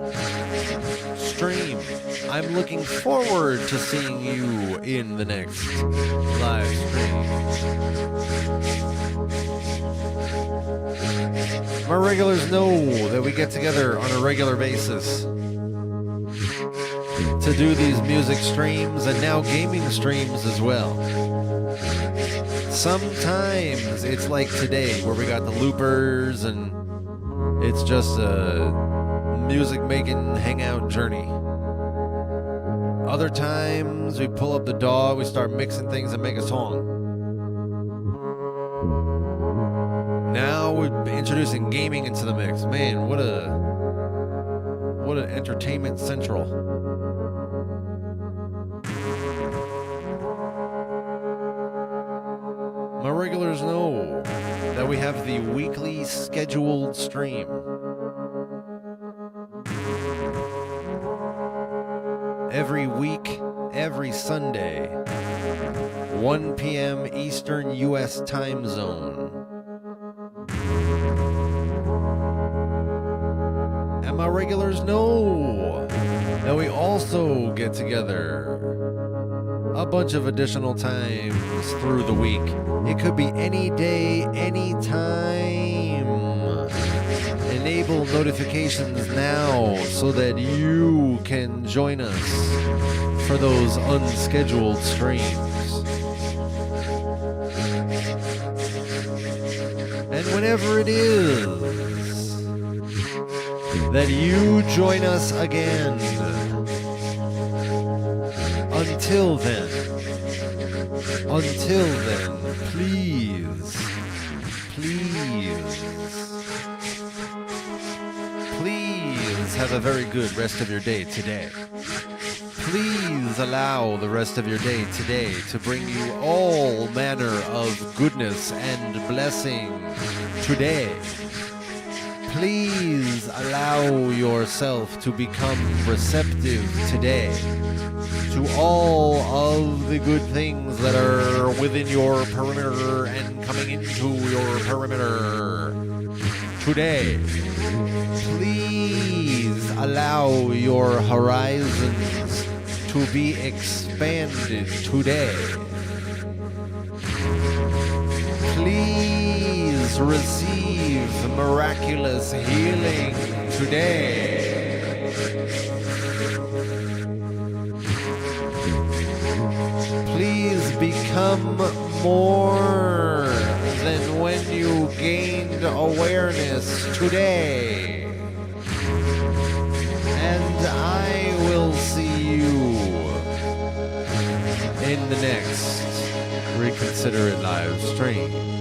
I'm looking forward to seeing you in the next live stream. My regulars know that we get together on a regular basis to do these music streams and now gaming streams as well. Sometimes it's like today where we got the loopers and it's just a music making hangout journey. Other times we pull up the DAW, we start mixing things and make a song. Now we're introducing gaming into the mix. Man, what an entertainment central. My regulars know that we have the weekly scheduled stream. Every week, every Sunday, 1 p.m. Eastern U.S. time zone. And my regulars know that we also get together a bunch of additional times through the week. It could be any day, any time. Enable notifications now so that you can join us for those unscheduled streams. And whenever it is that you join us again, until then, please have a very good rest of your day today. Please allow the rest of your day today to bring you all manner of goodness and blessing today. Please allow yourself to become receptive today to all of the good things that are within your perimeter and coming into your perimeter today. Please allow your horizons to be expanded today. Please receive miraculous healing today. Please become more than when you gained awareness today. And I will see you in the next Reconsider It live stream.